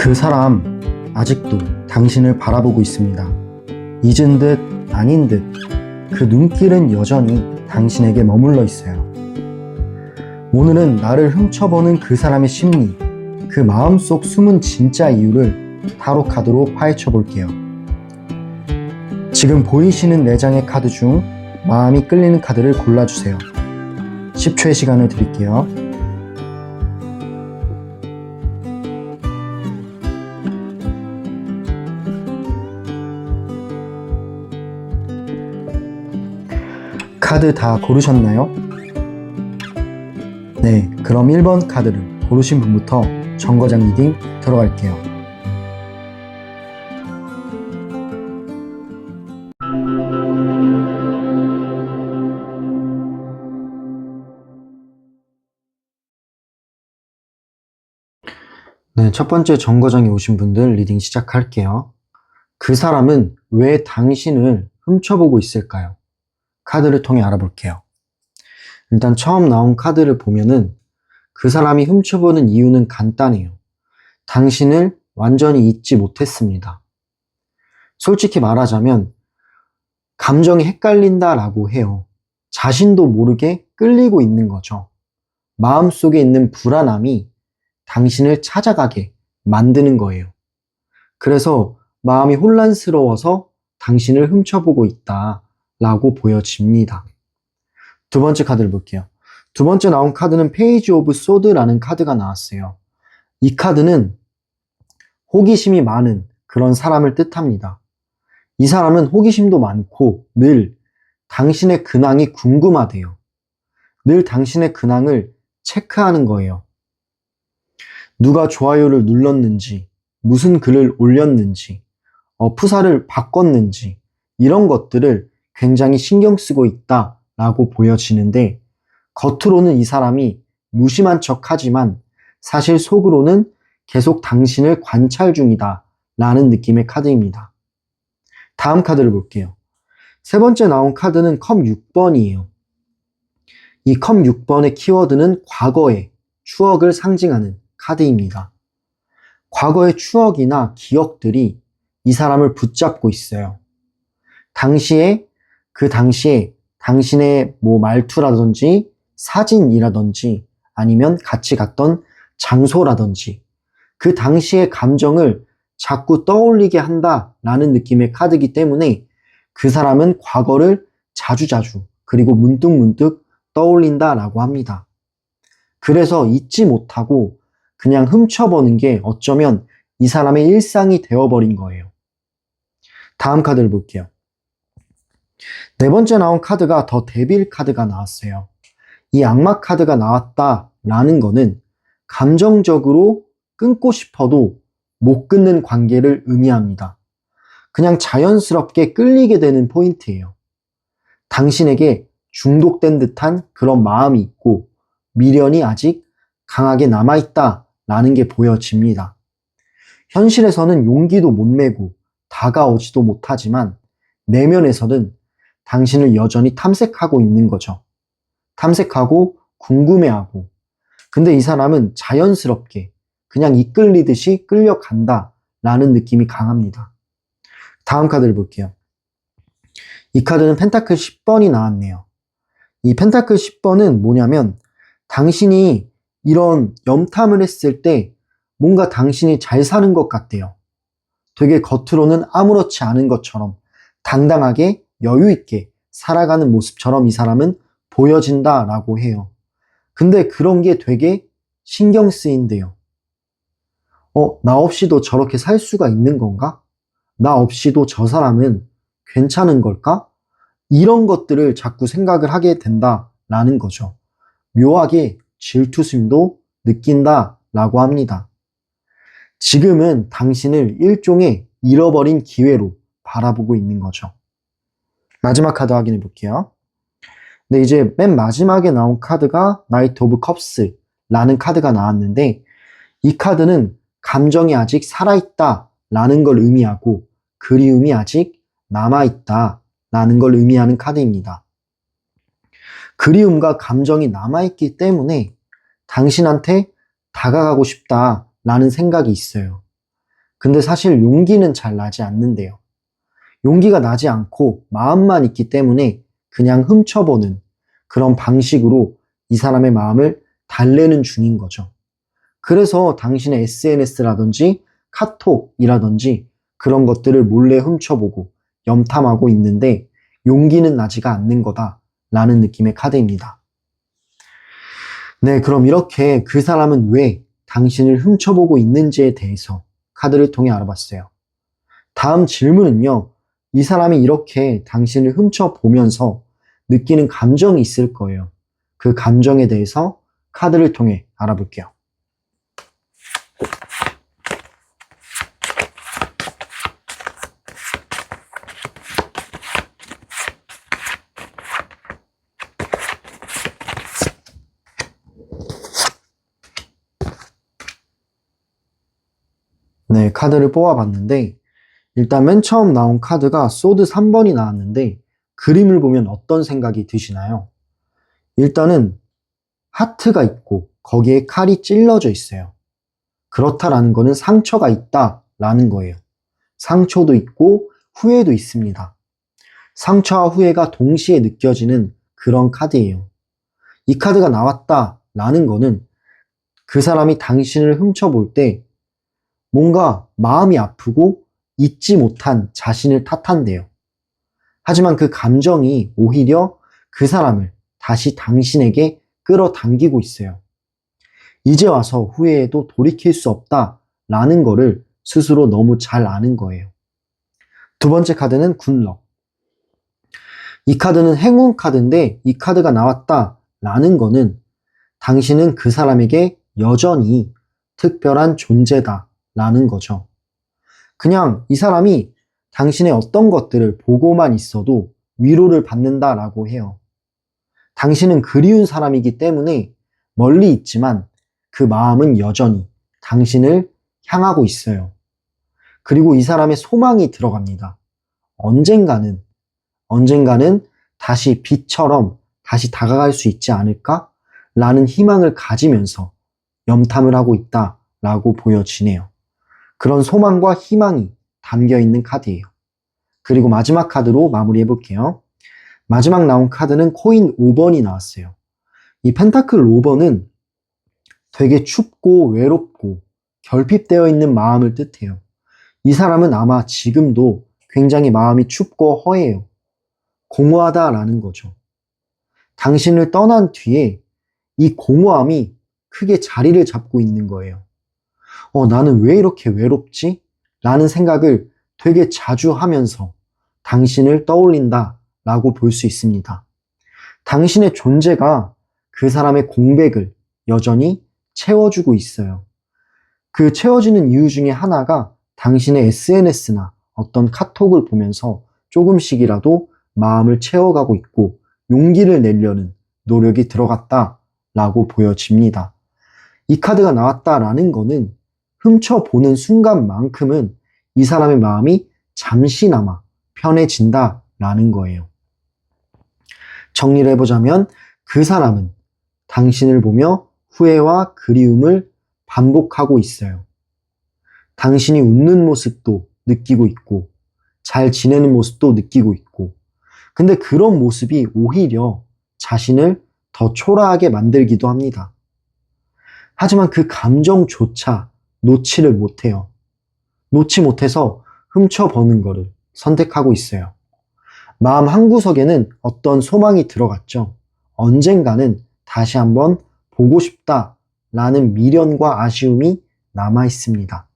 그 사람 아직도 당신을 바라보고 있습니다. 잊은 듯 아닌 듯 그 눈길은 여전히 당신에게 머물러 있어요. 오늘은 나를 훔쳐보는 그 사람의 심리, 그 마음속 숨은 진짜 이유를 타로 카드로 파헤쳐 볼게요. 지금 보이시는 4장의 카드 중 마음이 끌리는 카드를 골라주세요. 10초의 시간을 드릴게요. 카드 다 고르셨나요? 네, 그럼 1번 카드를 고르신 분부터 정거장 리딩 들어갈게요. 네, 첫 번째 정거장에 오신 분들 리딩 시작할게요. 그 사람은 왜 당신을 훔쳐보고 있을까요? 카드를 통해 알아볼게요. 일단 처음 나온 카드를 보면은 그 사람이 훔쳐보는 이유는 간단해요. 당신을 완전히 잊지 못했습니다. 솔직히 말하자면 감정이 헷갈린다라고 해요. 자신도 모르게 끌리고 있는 거죠. 마음속에 있는 불안함이 당신을 찾아가게 만드는 거예요. 그래서 마음이 혼란스러워서 당신을 훔쳐보고 있다라고 보여집니다. 두 번째 카드를 볼게요. 두 번째 나온 카드는 페이지 오브 소드라는 카드가 나왔어요. 이 카드는 호기심이 많은 그런 사람을 뜻합니다. 이 사람은 호기심도 많고 늘 당신의 근황이 궁금하대요. 늘 당신의 근황을 체크하는 거예요. 누가 좋아요를 눌렀는지, 무슨 글을 올렸는지, 프사를 바꿨는지 이런 것들을 굉장히 신경 쓰고 있다라고 보여지는데 겉으로는 이 사람이 무심한 척하지만 사실 속으로는 계속 당신을 관찰 중이다 라는 느낌의 카드입니다. 다음 카드를 볼게요. 세 번째 나온 카드는 컵 6번이에요. 이 컵 6번의 키워드는 과거의 추억을 상징하는 카드입니다. 과거의 추억이나 기억들이 이 사람을 붙잡고 있어요. 그 당시에 당신의 말투라든지 사진이라든지 아니면 같이 갔던 장소라든지 그 당시의 감정을 자꾸 떠올리게 한다라는 느낌의 카드이기 때문에 그 사람은 과거를 자주자주 그리고 문득문득 떠올린다라고 합니다. 그래서 잊지 못하고 그냥 훔쳐보는 게 어쩌면 이 사람의 일상이 되어버린 거예요. 다음 카드를 볼게요. 네 번째 나온 카드가 더 데빌 카드가 나왔어요. 이 악마 카드가 나왔다라는 거는 감정적으로 끊고 싶어도 못 끊는 관계를 의미합니다. 그냥 자연스럽게 끌리게 되는 포인트예요. 당신에게 중독된 듯한 그런 마음이 있고 미련이 아직 강하게 남아있다라는 게 보여집니다. 현실에서는 용기도 못 내고 다가오지도 못하지만 내면에서는 당신을 여전히 탐색하고 있는 거죠. 탐색하고 궁금해하고 근데 이 사람은 자연스럽게 그냥 이끌리듯이 끌려간다라는 느낌이 강합니다. 다음 카드를 볼게요. 이 카드는 펜타클 10번이 나왔네요. 이 펜타클 10번은 뭐냐면 당신이 이런 염탐을 했을 때 뭔가 당신이 잘 사는 것 같대요. 되게 겉으로는 아무렇지 않은 것처럼 당당하게 여유 있게 살아가는 모습처럼 이 사람은 보여진다라고 해요. 근데 그런 게 되게 신경 쓰인대요. 나 없이도 저렇게 살 수가 있는 건가? 나 없이도 저 사람은 괜찮은 걸까? 이런 것들을 자꾸 생각을 하게 된다라는 거죠. 묘하게 질투심도 느낀다라고 합니다. 지금은 당신을 일종의 잃어버린 기회로 바라보고 있는 거죠. 마지막 카드 확인해 볼게요. 네, 이제 맨 마지막에 나온 카드가 나이트 오브 컵스라는 카드가 나왔는데 이 카드는 감정이 아직 살아있다라는 걸 의미하고 그리움이 아직 남아있다라는 걸 의미하는 카드입니다. 그리움과 감정이 남아있기 때문에 당신한테 다가가고 싶다라는 생각이 있어요. 근데 사실 용기는 잘 나지 않는데요. 용기가 나지 않고 마음만 있기 때문에 그냥 훔쳐보는 그런 방식으로 이 사람의 마음을 달래는 중인 거죠. 그래서 당신의 SNS라든지 카톡이라든지 그런 것들을 몰래 훔쳐보고 염탐하고 있는데 용기는 나지가 않는 거다라는 느낌의 카드입니다. 네, 그럼 이렇게 그 사람은 왜 당신을 훔쳐보고 있는지에 대해서 카드를 통해 알아봤어요. 다음 질문은요. 이 사람이 이렇게 당신을 훔쳐보면서 느끼는 감정이 있을 거예요. 그 감정에 대해서 카드를 통해 알아볼게요. 네, 카드를 뽑아봤는데 일단 맨 처음 나온 카드가 소드 3번이 나왔는데 그림을 보면 어떤 생각이 드시나요? 일단은 하트가 있고 거기에 칼이 찔러져 있어요. 그렇다라는 거는 상처가 있다라는 거예요. 상처도 있고 후회도 있습니다. 상처와 후회가 동시에 느껴지는 그런 카드예요. 이 카드가 나왔다라는 거는 그 사람이 당신을 훔쳐볼 때 뭔가 마음이 아프고 잊지 못한 자신을 탓한대요. 하지만 그 감정이 오히려 그 사람을 다시 당신에게 끌어당기고 있어요. 이제 와서 후회해도 돌이킬 수 없다라는 거를 스스로 너무 잘 아는 거예요. 두 번째 카드는 굿럭. 이 카드는 행운 카드인데 이 카드가 나왔다라는 거는 당신은 그 사람에게 여전히 특별한 존재다라는 거죠. 그냥 이 사람이 당신의 어떤 것들을 보고만 있어도 위로를 받는다라고 해요. 당신은 그리운 사람이기 때문에 멀리 있지만 그 마음은 여전히 당신을 향하고 있어요. 그리고 이 사람의 소망이 들어갑니다. 언젠가는 다시 빛처럼 다시 다가갈 수 있지 않을까? 라는 희망을 가지면서 염탐을 하고 있다라고 보여지네요. 그런 소망과 희망이 담겨 있는 카드예요. 그리고 마지막 카드로 마무리해 볼게요. 마지막 나온 카드는 코인 5번이 나왔어요. 이 펜타클 5번은 되게 춥고 외롭고 결핍되어 있는 마음을 뜻해요. 이 사람은 아마 지금도 굉장히 마음이 춥고 허해요. 공허하다라는 거죠. 당신을 떠난 뒤에 이 공허함이 크게 자리를 잡고 있는 거예요. 나는 왜 이렇게 외롭지? 라는 생각을 되게 자주 하면서 당신을 떠올린다 라고 볼 수 있습니다. 당신의 존재가 그 사람의 공백을 여전히 채워주고 있어요. 그 채워지는 이유 중에 하나가 당신의 SNS나 어떤 카톡을 보면서 조금씩이라도 마음을 채워가고 있고 용기를 내려는 노력이 들어갔다라고 보여집니다. 이 카드가 나왔다라는 거는 훔쳐보는 순간만큼은 이 사람의 마음이 잠시나마 편해진다라는 거예요. 정리를 해보자면 그 사람은 당신을 보며 후회와 그리움을 반복하고 있어요. 당신이 웃는 모습도 느끼고 있고 잘 지내는 모습도 느끼고 있고 근데 그런 모습이 오히려 자신을 더 초라하게 만들기도 합니다. 하지만 그 감정조차 놓지를 못해요. 놓지 못해서 훔쳐보는 거를 선택하고 있어요. 마음 한구석에는 어떤 소망이 들어갔죠. 언젠가는 다시 한번 보고 싶다라는 미련과 아쉬움이 남아 있습니다.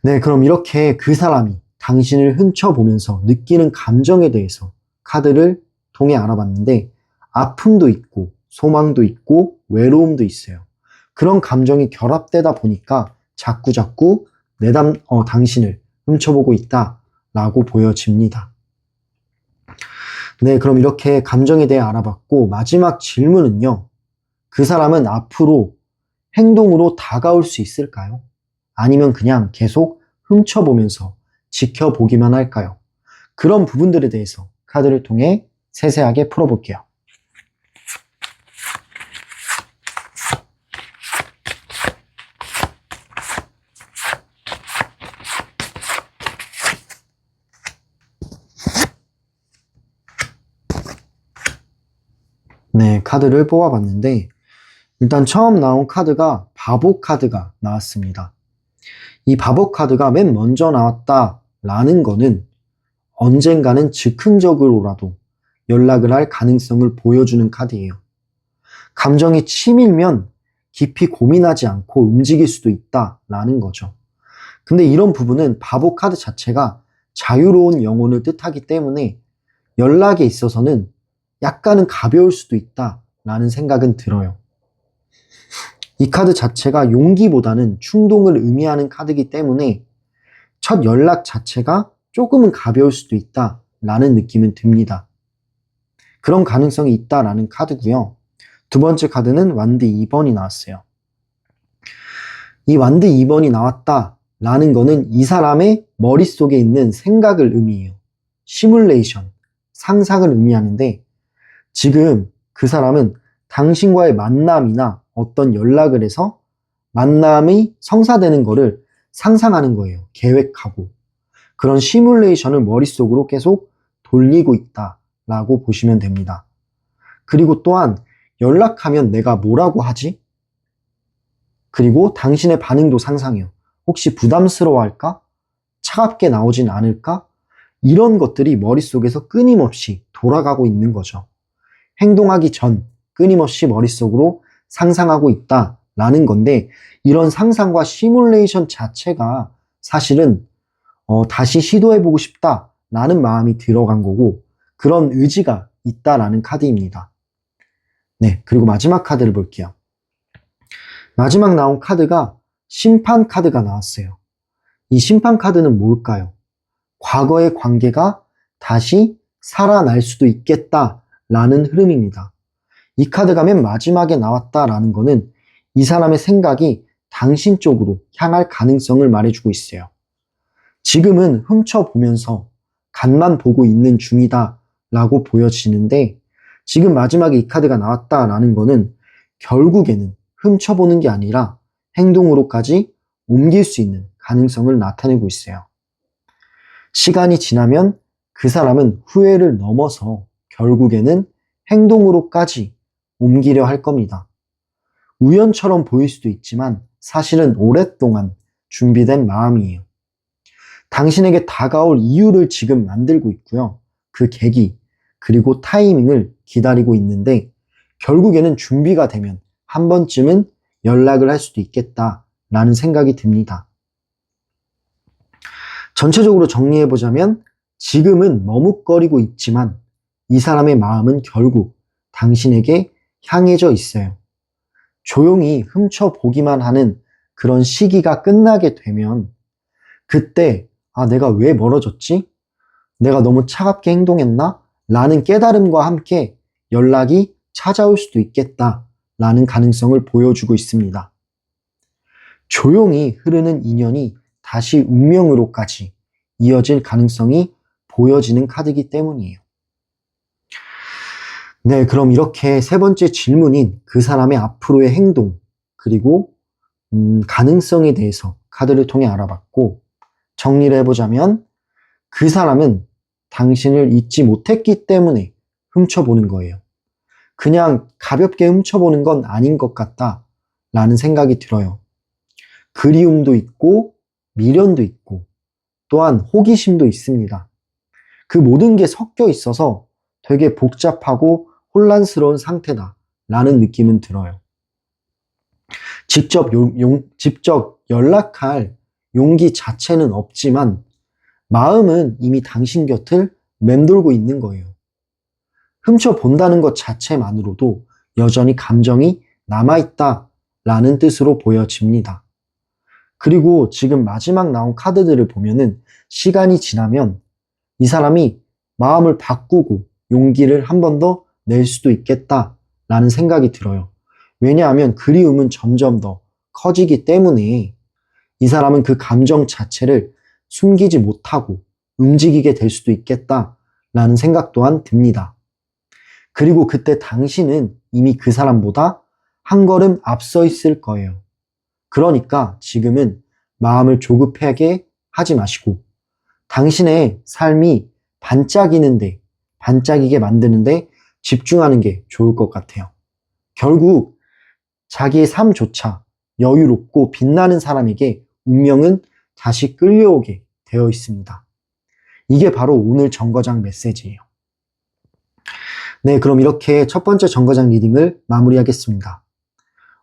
네, 그럼 이렇게 그 사람이 당신을 훔쳐보면서 느끼는 감정에 대해서 카드를 통해 알아봤는데 아픔도 있고 소망도 있고 외로움도 있어요. 그런 감정이 결합되다 보니까 자꾸자꾸 당신을 훔쳐보고 있다라고 보여집니다. 네, 그럼 이렇게 감정에 대해 알아봤고 마지막 질문은요. 그 사람은 앞으로 행동으로 다가올 수 있을까요? 아니면 그냥 계속 훔쳐보면서 지켜보기만 할까요? 그런 부분들에 대해서 카드를 통해 세세하게 풀어볼게요. 네, 카드를 뽑아봤는데 일단 처음 나온 카드가 바보 카드가 나왔습니다. 이 바보 카드가 맨 먼저 나왔다라는 거는 언젠가는 즉흥적으로라도 연락을 할 가능성을 보여주는 카드예요. 감정이 치밀면 깊이 고민하지 않고 움직일 수도 있다라는 거죠. 근데 이런 부분은 바보 카드 자체가 자유로운 영혼을 뜻하기 때문에 연락에 있어서는 약간은 가벼울 수도 있다라는 생각은 들어요. 이 카드 자체가 용기보다는 충동을 의미하는 카드이기 때문에 첫 연락 자체가 조금은 가벼울 수도 있다라는 느낌은 듭니다. 그런 가능성이 있다라는 카드고요. 두 번째 카드는 완드 2번이 나왔어요. 이 완드 2번이 나왔다라는 거는 이 사람의 머릿속에 있는 생각을 의미해요. 시뮬레이션, 상상을 의미하는데 지금 그 사람은 당신과의 만남이나 어떤 연락을 해서 만남이 성사되는 거를 상상하는 거예요. 계획하고. 그런 시뮬레이션을 머릿속으로 계속 돌리고 있다라고 보시면 됩니다. 그리고 또한 연락하면 내가 뭐라고 하지? 그리고 당신의 반응도 상상해요. 혹시 부담스러워할까? 차갑게 나오진 않을까? 이런 것들이 머릿속에서 끊임없이 돌아가고 있는 거죠. 행동하기 전 끊임없이 머릿속으로 상상하고 있다라는 건데 이런 상상과 시뮬레이션 자체가 사실은 다시 시도해보고 싶다라는 마음이 들어간 거고 그런 의지가 있다라는 카드입니다. 네, 그리고 마지막 카드를 볼게요. 마지막 나온 카드가 심판 카드가 나왔어요. 이 심판 카드는 뭘까요? 과거의 관계가 다시 살아날 수도 있겠다라는 흐름입니다. 이 카드가 맨 마지막에 나왔다라는 거는 이 사람의 생각이 당신 쪽으로 향할 가능성을 말해주고 있어요. 지금은 훔쳐보면서 간만 보고 있는 중이다라고 보여지는데 지금 마지막에 이 카드가 나왔다라는 거는 결국에는 훔쳐보는 게 아니라 행동으로까지 옮길 수 있는 가능성을 나타내고 있어요. 시간이 지나면 그 사람은 후회를 넘어서 결국에는 행동으로까지 옮기려 할 겁니다. 우연처럼 보일 수도 있지만 사실은 오랫동안 준비된 마음이에요. 당신에게 다가올 이유를 지금 만들고 있고요. 그 계기, 그리고 타이밍을 기다리고 있는데 결국에는 준비가 되면 한 번쯤은 연락을 할 수도 있겠다라는 생각이 듭니다. 전체적으로 정리해보자면 지금은 머뭇거리고 있지만 이 사람의 마음은 결국 당신에게 향해져 있어요. 조용히 훔쳐보기만 하는 그런 시기가 끝나게 되면 그때 내가 왜 멀어졌지? 내가 너무 차갑게 행동했나? 라는 깨달음과 함께 연락이 찾아올 수도 있겠다라는 가능성을 보여주고 있습니다. 조용히 흐르는 인연이 다시 운명으로까지 이어질 가능성이 보여지는 카드이기 때문이에요. 네, 그럼 이렇게 세 번째 질문인 그 사람의 앞으로의 행동, 그리고 가능성에 대해서 카드를 통해 알아봤고 정리를 해보자면 그 사람은 당신을 잊지 못했기 때문에 훔쳐보는 거예요. 그냥 가볍게 훔쳐보는 건 아닌 것 같다라는 생각이 들어요. 그리움도 있고 미련도 있고 또한 호기심도 있습니다. 그 모든 게 섞여 있어서 되게 복잡하고 혼란스러운 상태다라는 느낌은 들어요. 직접 연락할 용기 자체는 없지만 마음은 이미 당신 곁을 맴돌고 있는 거예요. 훔쳐본다는 것 자체만으로도 여전히 감정이 남아있다라는 뜻으로 보여집니다. 그리고 지금 마지막 나온 카드들을 보면은 시간이 지나면 이 사람이 마음을 바꾸고 용기를 한 번 더 낼 수도 있겠다라는 생각이 들어요. 왜냐하면 그리움은 점점 더 커지기 때문에 이 사람은 그 감정 자체를 숨기지 못하고 움직이게 될 수도 있겠다라는 생각 또한 듭니다. 그리고 그때 당신은 이미 그 사람보다 한 걸음 앞서 있을 거예요. 그러니까 지금은 마음을 조급하게 하지 마시고 당신의 삶이 반짝이게 만드는데 집중하는 게 좋을 것 같아요. 결국 자기의 삶조차 여유롭고 빛나는 사람에게 운명은 다시 끌려오게 되어 있습니다. 이게 바로 오늘 정거장 메시지예요. 네, 그럼 이렇게 첫 번째 정거장 리딩을 마무리하겠습니다.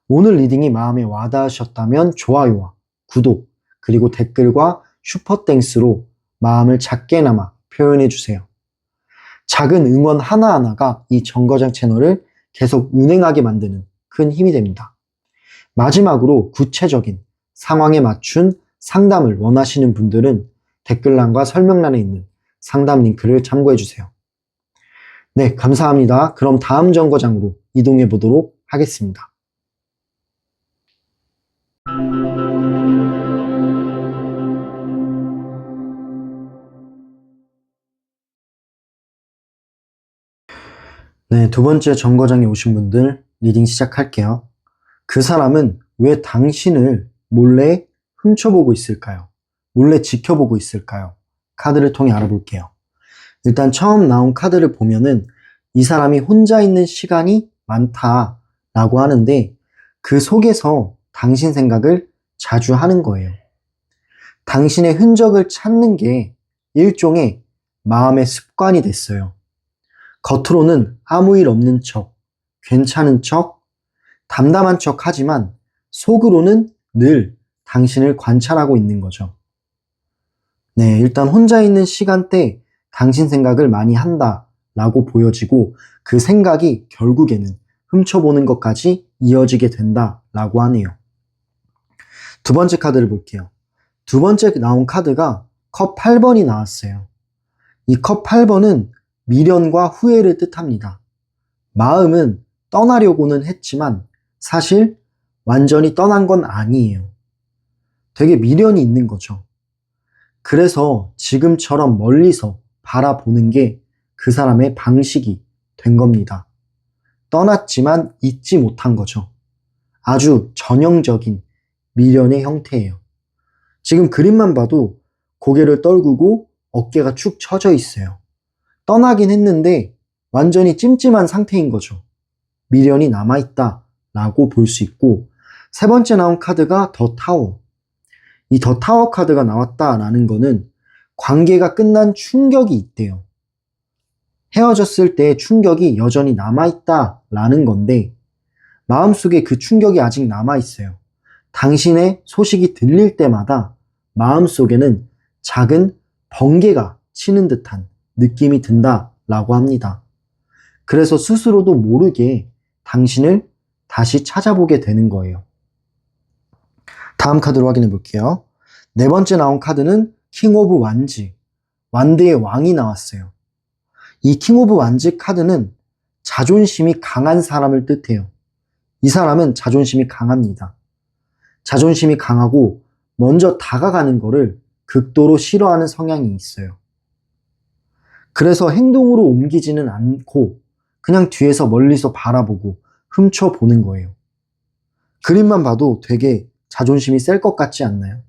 오늘 리딩이 마음에 와닿으셨다면 좋아요와 구독, 그리고 댓글과 슈퍼땡스로 마음을 작게나마 표현해주세요. 작은 응원 하나하나가 이 정거장 채널을 계속 운행하게 만드는 큰 힘이 됩니다. 마지막으로 구체적인 상황에 맞춘 상담을 원하시는 분들은 댓글란과 설명란에 있는 상담 링크를 참고해주세요. 네, 감사합니다. 그럼 다음 정거장으로 이동해 보도록 하겠습니다. 네, 두 번째 정거장에 오신 분들 리딩 시작할게요. 그 사람은 왜 당신을 몰래 훔쳐보고 있을까요? 몰래 지켜보고 있을까요? 카드를 통해 알아볼게요. 일단 처음 나온 카드를 보면은 이 사람이 혼자 있는 시간이 많다라고 하는데 그 속에서 당신 생각을 자주 하는 거예요. 당신의 흔적을 찾는 게 일종의 마음의 습관이 됐어요. 겉으로는 아무 일 없는 척, 괜찮은 척, 담담한 척 하지만 속으로는 늘 당신을 관찰하고 있는 거죠. 네, 일단 혼자 있는 시간대 당신 생각을 많이 한다라고 보여지고 그 생각이 결국에는 훔쳐보는 것까지 이어지게 된다라고 하네요. 두 번째 카드를 볼게요. 두 번째 나온 카드가 컵 8번이 나왔어요. 이 컵 8번은 미련과 후회를 뜻합니다. 마음은 떠나려고는 했지만 사실 완전히 떠난 건 아니에요. 되게 미련이 있는 거죠. 그래서 지금처럼 멀리서 바라보는 게 그 사람의 방식이 된 겁니다. 떠났지만 잊지 못한 거죠. 아주 전형적인 미련의 형태예요. 지금 그림만 봐도 고개를 떨구고 어깨가 축 처져 있어요. 떠나긴 했는데 완전히 찜찜한 상태인 거죠. 미련이 남아있다 라고 볼 수 있고, 세 번째 나온 카드가 더 타워. 이 더 타워 카드가 나왔다라는 거는 관계가 끝난 충격이 있대요. 헤어졌을 때 충격이 여전히 남아있다라는 건데 마음속에 그 충격이 아직 남아있어요. 당신의 소식이 들릴 때마다 마음속에는 작은 번개가 치는 듯한 느낌이 든다라고 합니다. 그래서 스스로도 모르게 당신을 다시 찾아보게 되는 거예요. 다음 카드로 확인해 볼게요. 네 번째 나온 카드는 킹 오브 완즈, 완드의 왕이 나왔어요. 이 킹 오브 완즈 카드는 자존심이 강한 사람을 뜻해요. 이 사람은 자존심이 강합니다. 자존심이 강하고 먼저 다가가는 거를 극도로 싫어하는 성향이 있어요. 그래서 행동으로 옮기지는 않고 그냥 뒤에서 멀리서 바라보고 훔쳐보는 거예요. 그림만 봐도 되게 자존심이 셀 것 같지 않나요?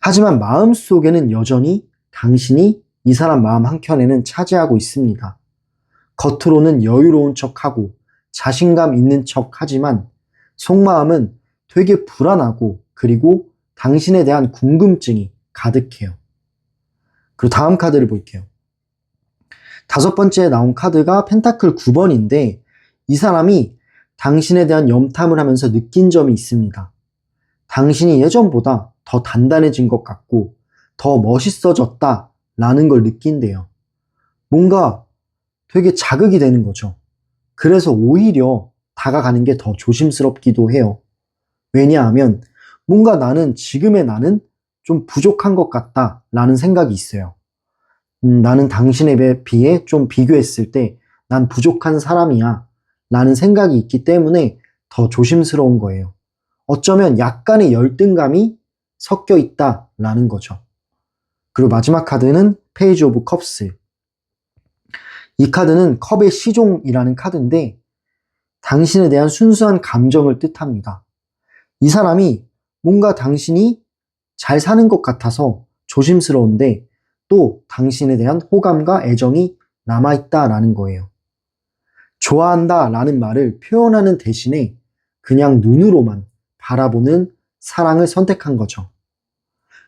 하지만 마음속에는 여전히 당신이 이 사람 마음 한켠에는 차지하고 있습니다. 겉으로는 여유로운 척하고 자신감 있는 척하지만 속마음은 되게 불안하고 그리고 당신에 대한 궁금증이 가득해요. 그리고 다음 카드를 볼게요. 다섯 번째 나온 카드가 펜타클 9번인데 이 사람이 당신에 대한 염탐을 하면서 느낀 점이 있습니다. 당신이 예전보다 더 단단해진 것 같고 더 멋있어졌다라는 걸 느낀대요. 뭔가 되게 자극이 되는 거죠. 그래서 오히려 다가가는 게 더 조심스럽기도 해요. 왜냐하면 뭔가 지금의 나는 좀 부족한 것 같다라는 생각이 있어요. 나는 당신에 비해 좀 비교했을 때 난 부족한 사람이야 라는 생각이 있기 때문에 더 조심스러운 거예요. 어쩌면 약간의 열등감이 섞여 있다라는 거죠. 그리고 마지막 카드는 페이지 오브 컵스. 이 카드는 컵의 시종이라는 카드인데 당신에 대한 순수한 감정을 뜻합니다. 이 사람이 뭔가 당신이 잘 사는 것 같아서 조심스러운데 또 당신에 대한 호감과 애정이 남아있다라는 거예요. 좋아한다라는 말을 표현하는 대신에 그냥 눈으로만 바라보는 사랑을 선택한 거죠.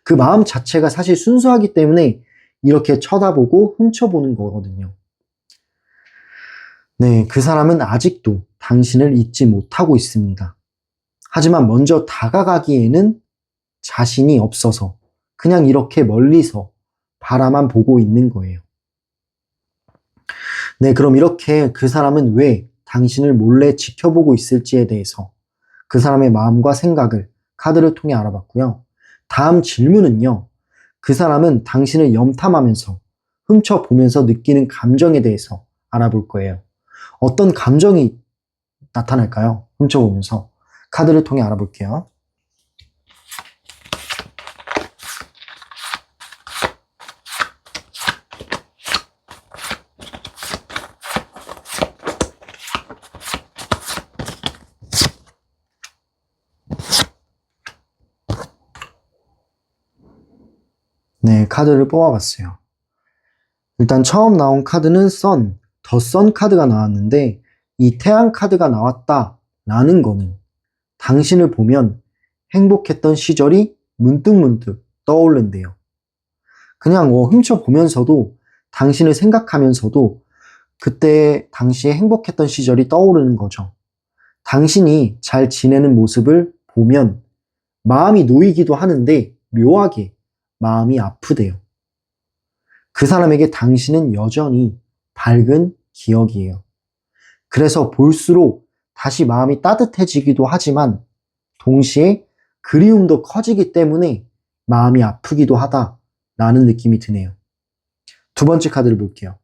그 마음 자체가 사실 순수하기 때문에 이렇게 쳐다보고 훔쳐보는 거거든요. 네, 그 사람은 아직도 당신을 잊지 못하고 있습니다. 하지만 먼저 다가가기에는 자신이 없어서 그냥 이렇게 멀리서 바라만 보고 있는 거예요. 네, 그럼 이렇게 그 사람은 왜 당신을 몰래 지켜보고 있을지에 대해서 그 사람의 마음과 생각을 카드를 통해 알아봤고요. 다음 질문은요. 그 사람은 당신을 염탐하면서 훔쳐보면서 느끼는 감정에 대해서 알아볼 거예요. 어떤 감정이 나타날까요? 훔쳐보면서 카드를 통해 알아볼게요. 네, 카드를 뽑아봤어요. 일단 처음 나온 카드는 선, 더 선 카드가 나왔는데 이 태양 카드가 나왔다라는 거는 당신을 보면 행복했던 시절이 문득문득 떠오른대요. 그냥 훔쳐보면서도 당신을 생각하면서도 그때 당시에 행복했던 시절이 떠오르는 거죠. 당신이 잘 지내는 모습을 보면 마음이 놓이기도 하는데 묘하게 마음이 아프대요. 그 사람에게 당신은 여전히 밝은 기억이에요. 그래서 볼수록 다시 마음이 따뜻해지기도 하지만 동시에 그리움도 커지기 때문에 마음이 아프기도 하다라는 느낌이 드네요. 두 번째 카드를 볼게요.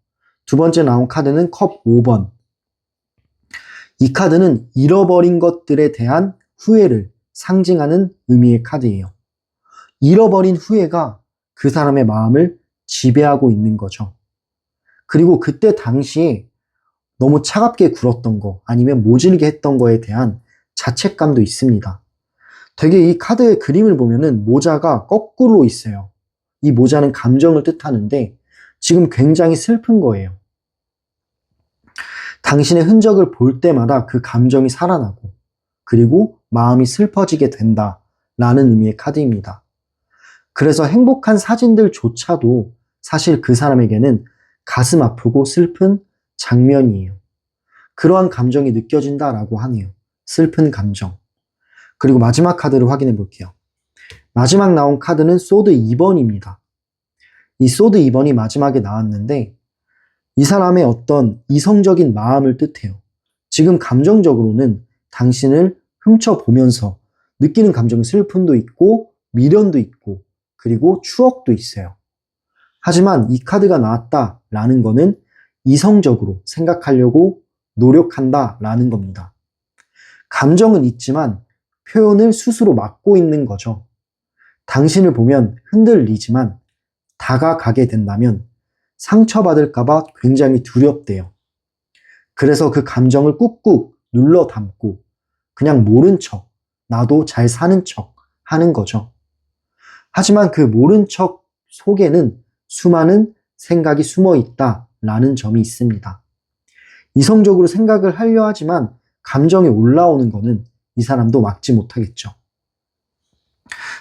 두 번째 나온 카드는 컵 5번. 이 카드는 잃어버린 것들에 대한 후회를 상징하는 의미의 카드예요. 잃어버린 후회가 그 사람의 마음을 지배하고 있는 거죠. 그리고 그때 당시에 너무 차갑게 굴었던 거 아니면 모질게 했던 거에 대한 자책감도 있습니다. 되게 이 카드의 그림을 보면은 모자가 거꾸로 있어요. 이 모자는 감정을 뜻하는데 지금 굉장히 슬픈 거예요. 당신의 흔적을 볼 때마다 그 감정이 살아나고 그리고 마음이 슬퍼지게 된다라는 의미의 카드입니다. 그래서 행복한 사진들조차도 사실 그 사람에게는 가슴 아프고 슬픈 장면이에요. 그러한 감정이 느껴진다라고 하네요. 슬픈 감정. 그리고 마지막 카드를 확인해 볼게요. 마지막 나온 카드는 소드 2번입니다. 이 소드 2번이 마지막에 나왔는데 이 사람의 어떤 이성적인 마음을 뜻해요. 지금 감정적으로는 당신을 훔쳐보면서 느끼는 감정은 슬픔도 있고 미련도 있고 그리고 추억도 있어요. 하지만 이 카드가 나왔다라는 거는 이성적으로 생각하려고 노력한다라는 겁니다. 감정은 있지만 표현을 스스로 막고 있는 거죠. 당신을 보면 흔들리지만 다가가게 된다면 상처받을까봐 굉장히 두렵대요. 그래서 그 감정을 꾹꾹 눌러 담고 그냥 모른 척, 나도 잘 사는 척 하는 거죠. 하지만 그 모른 척 속에는 수많은 생각이 숨어 있다라는 점이 있습니다. 이성적으로 생각을 하려 하지만 감정이 올라오는 거는 이 사람도 막지 못하겠죠.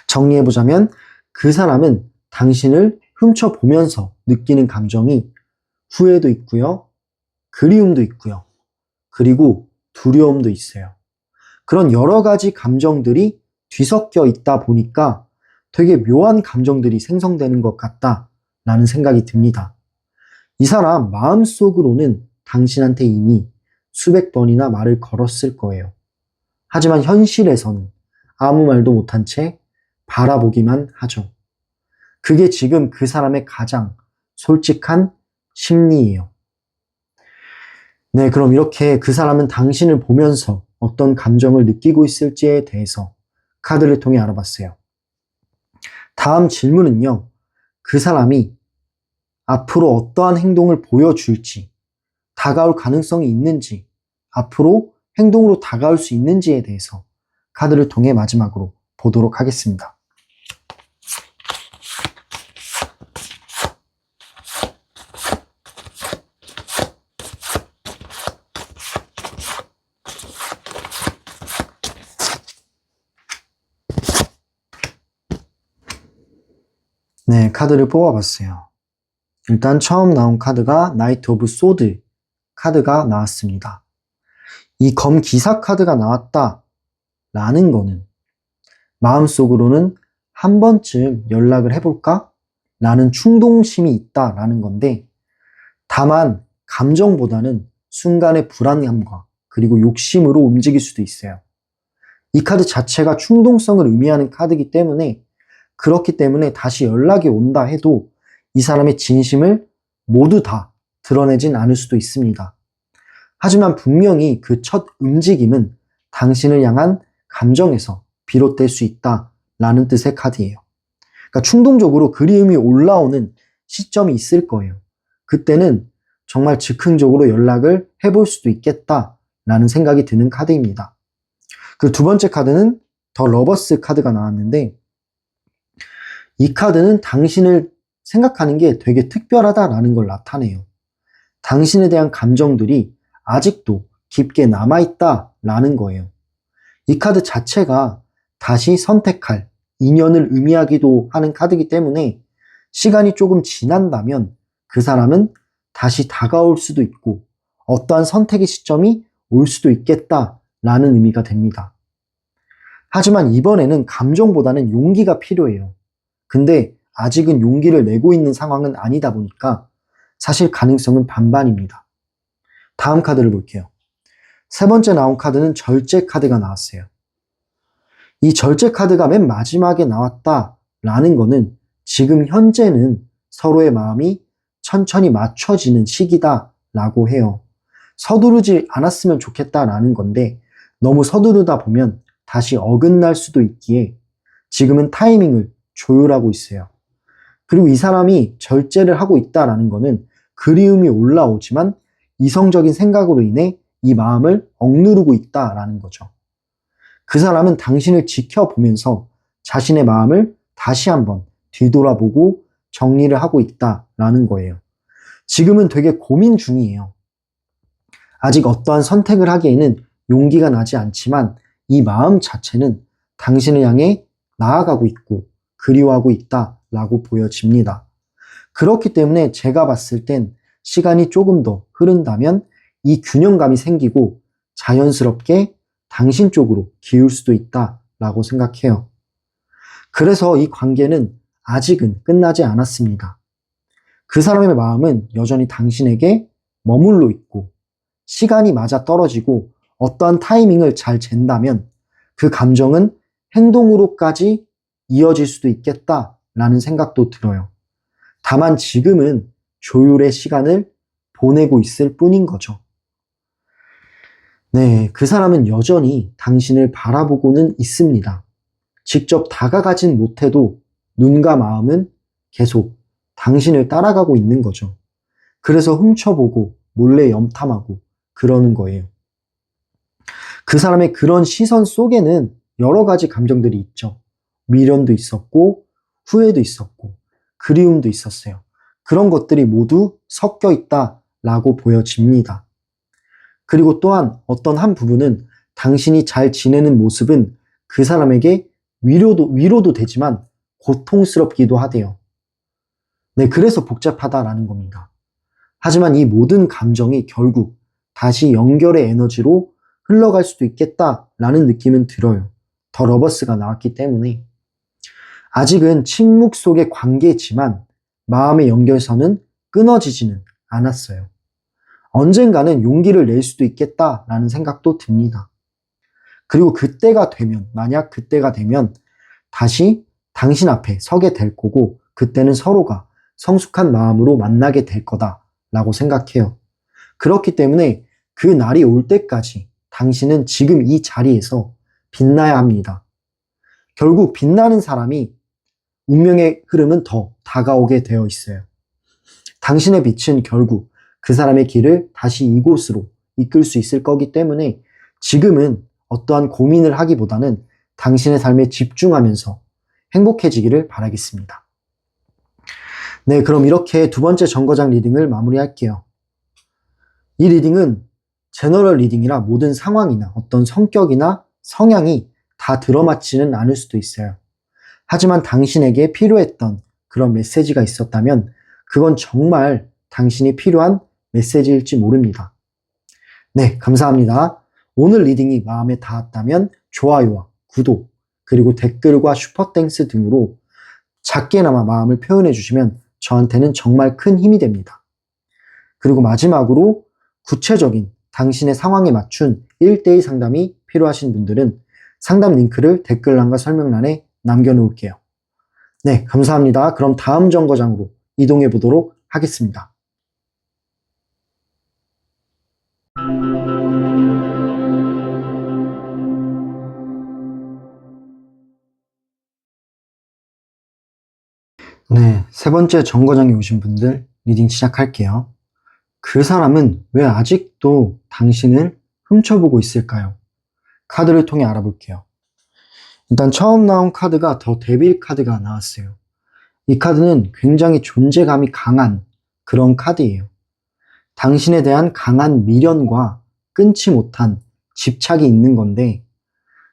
정리해보자면 그 사람은 당신을 훔쳐보면서 느끼는 감정이 후회도 있고요. 그리움도 있고요. 그리고 두려움도 있어요. 그런 여러 가지 감정들이 뒤섞여 있다 보니까 되게 묘한 감정들이 생성되는 것 같다라는 생각이 듭니다. 이 사람 마음속으로는 당신한테 이미 수백 번이나 말을 걸었을 거예요. 하지만 현실에서는 아무 말도 못한 채 바라보기만 하죠. 그게 지금 그 사람의 가장 솔직한 심리예요. 네, 그럼 이렇게 그 사람은 당신을 보면서 어떤 감정을 느끼고 있을지에 대해서 카드를 통해 알아봤어요. 다음 질문은요. 그 사람이 앞으로 어떠한 행동을 보여줄지, 다가올 가능성이 있는지, 앞으로 행동으로 다가올 수 있는지에 대해서 카드를 통해 마지막으로 보도록 하겠습니다. 네, 카드를 뽑아봤어요. 일단 처음 나온 카드가 나이트 오브 소드 카드가 나왔습니다. 이 검 기사 카드가 나왔다 라는 거는 마음속으로는 한 번쯤 연락을 해볼까? 라는 충동심이 있다라는 건데, 다만 감정보다는 순간의 불안감과 그리고 욕심으로 움직일 수도 있어요. 이 카드 자체가 충동성을 의미하는 카드이기 때문에, 그렇기 때문에 다시 연락이 온다 해도 이 사람의 진심을 모두 다 드러내진 않을 수도 있습니다. 하지만 분명히 그 첫 움직임은 당신을 향한 감정에서 비롯될 수 있다라는 뜻의 카드예요. 그러니까 충동적으로 그리움이 올라오는 시점이 있을 거예요. 그때는 정말 즉흥적으로 연락을 해볼 수도 있겠다라는 생각이 드는 카드입니다. 그 두 번째 카드는 더 러버스 카드가 나왔는데, 이 카드는 당신을 생각하는 게 되게 특별하다라는 걸 나타내요. 당신에 대한 감정들이 아직도 깊게 남아있다라는 거예요. 이 카드 자체가 다시 선택할 인연을 의미하기도 하는 카드이기 때문에 시간이 조금 지난다면 그 사람은 다시 다가올 수도 있고 어떠한 선택의 시점이 올 수도 있겠다라는 의미가 됩니다. 하지만 이번에는 감정보다는 용기가 필요해요. 근데 아직은 용기를 내고 있는 상황은 아니다 보니까 사실 가능성은 반반입니다. 다음 카드를 볼게요. 세 번째 나온 카드는 절제 카드가 나왔어요. 이 절제 카드가 맨 마지막에 나왔다라는 거는 지금 현재는 서로의 마음이 천천히 맞춰지는 시기다라고 해요. 서두르지 않았으면 좋겠다라는 건데 너무 서두르다 보면 다시 어긋날 수도 있기에 지금은 타이밍을 조율하고 있어요. 그리고 이 사람이 절제를 하고 있다라는 거는 그리움이 올라오지만 이성적인 생각으로 인해 이 마음을 억누르고 있다라는 거죠. 그 사람은 당신을 지켜보면서 자신의 마음을 다시 한번 뒤돌아보고 정리를 하고 있다라는 거예요. 지금은 되게 고민 중이에요. 아직 어떠한 선택을 하기에는 용기가 나지 않지만 이 마음 자체는 당신을 향해 나아가고 있고 그리워하고 있다라고 보여집니다. 그렇기 때문에 제가 봤을 땐 시간이 조금 더 흐른다면 이 균형감이 생기고 자연스럽게 당신 쪽으로 기울 수도 있다라고 생각해요. 그래서 이 관계는 아직은 끝나지 않았습니다. 그 사람의 마음은 여전히 당신에게 머물러 있고 시간이 맞아 떨어지고 어떠한 타이밍을 잘 잰다면 그 감정은 행동으로까지 이어질 수도 있겠다라는 생각도 들어요. 다만 지금은 조율의 시간을 보내고 있을 뿐인 거죠. 네, 그 사람은 여전히 당신을 바라보고는 있습니다. 직접 다가가진 못해도 눈과 마음은 계속 당신을 따라가고 있는 거죠. 그래서 훔쳐보고 몰래 염탐하고 그러는 거예요. 그 사람의 그런 시선 속에는 여러 가지 감정들이 있죠. 미련도 있었고 후회도 있었고 그리움도 있었어요. 그런 것들이 모두 섞여 있다라고 보여집니다. 그리고 또한 어떤 한 부분은 당신이 잘 지내는 모습은 그 사람에게 위로도 되지만 고통스럽기도 하대요. 네, 그래서 복잡하다라는 겁니다. 하지만 이 모든 감정이 결국 다시 연결의 에너지로 흘러갈 수도 있겠다라는 느낌은 들어요. 더 러버스가 나왔기 때문에. 아직은 침묵 속의 관계지만 마음의 연결선은 끊어지지는 않았어요. 언젠가는 용기를 낼 수도 있겠다라는 생각도 듭니다. 그리고 그때가 되면, 만약 그때가 되면 다시 당신 앞에 서게 될 거고 그때는 서로가 성숙한 마음으로 만나게 될 거다라고 생각해요. 그렇기 때문에 그 날이 올 때까지 당신은 지금 이 자리에서 빛나야 합니다. 결국 빛나는 사람이 운명의 흐름은 더 다가오게 되어 있어요. 당신의 빛은 결국 그 사람의 길을 다시 이곳으로 이끌 수 있을 거기 때문에 지금은 어떠한 고민을 하기보다는 당신의 삶에 집중하면서 행복해지기를 바라겠습니다. 네, 그럼 이렇게 두 번째 정거장 리딩을 마무리할게요. 이 리딩은 제너럴 리딩이라 모든 상황이나 어떤 성격이나 성향이 다 들어맞지는 않을 수도 있어요. 하지만 당신에게 필요했던 그런 메시지가 있었다면 그건 정말 당신이 필요한 메시지일지 모릅니다. 네, 감사합니다. 오늘 리딩이 마음에 닿았다면 좋아요와 구독, 그리고 댓글과 슈퍼땡스 등으로 작게나마 마음을 표현해 주시면 저한테는 정말 큰 힘이 됩니다. 그리고 마지막으로 구체적인 당신의 상황에 맞춘 1대1 상담이 필요하신 분들은 상담 링크를 댓글란과 설명란에 남겨놓을게요. 네, 감사합니다. 그럼 다음 정거장으로 이동해 보도록 하겠습니다. 네, 세 번째 정거장에 오신 분들 리딩 시작할게요. 그 사람은 왜 아직도 당신을 훔쳐보고 있을까요? 카드를 통해 알아볼게요. 일단 처음 나온 카드가 더 데빌 카드가 나왔어요. 이 카드는 굉장히 존재감이 강한 그런 카드예요. 당신에 대한 강한 미련과 끊지 못한 집착이 있는 건데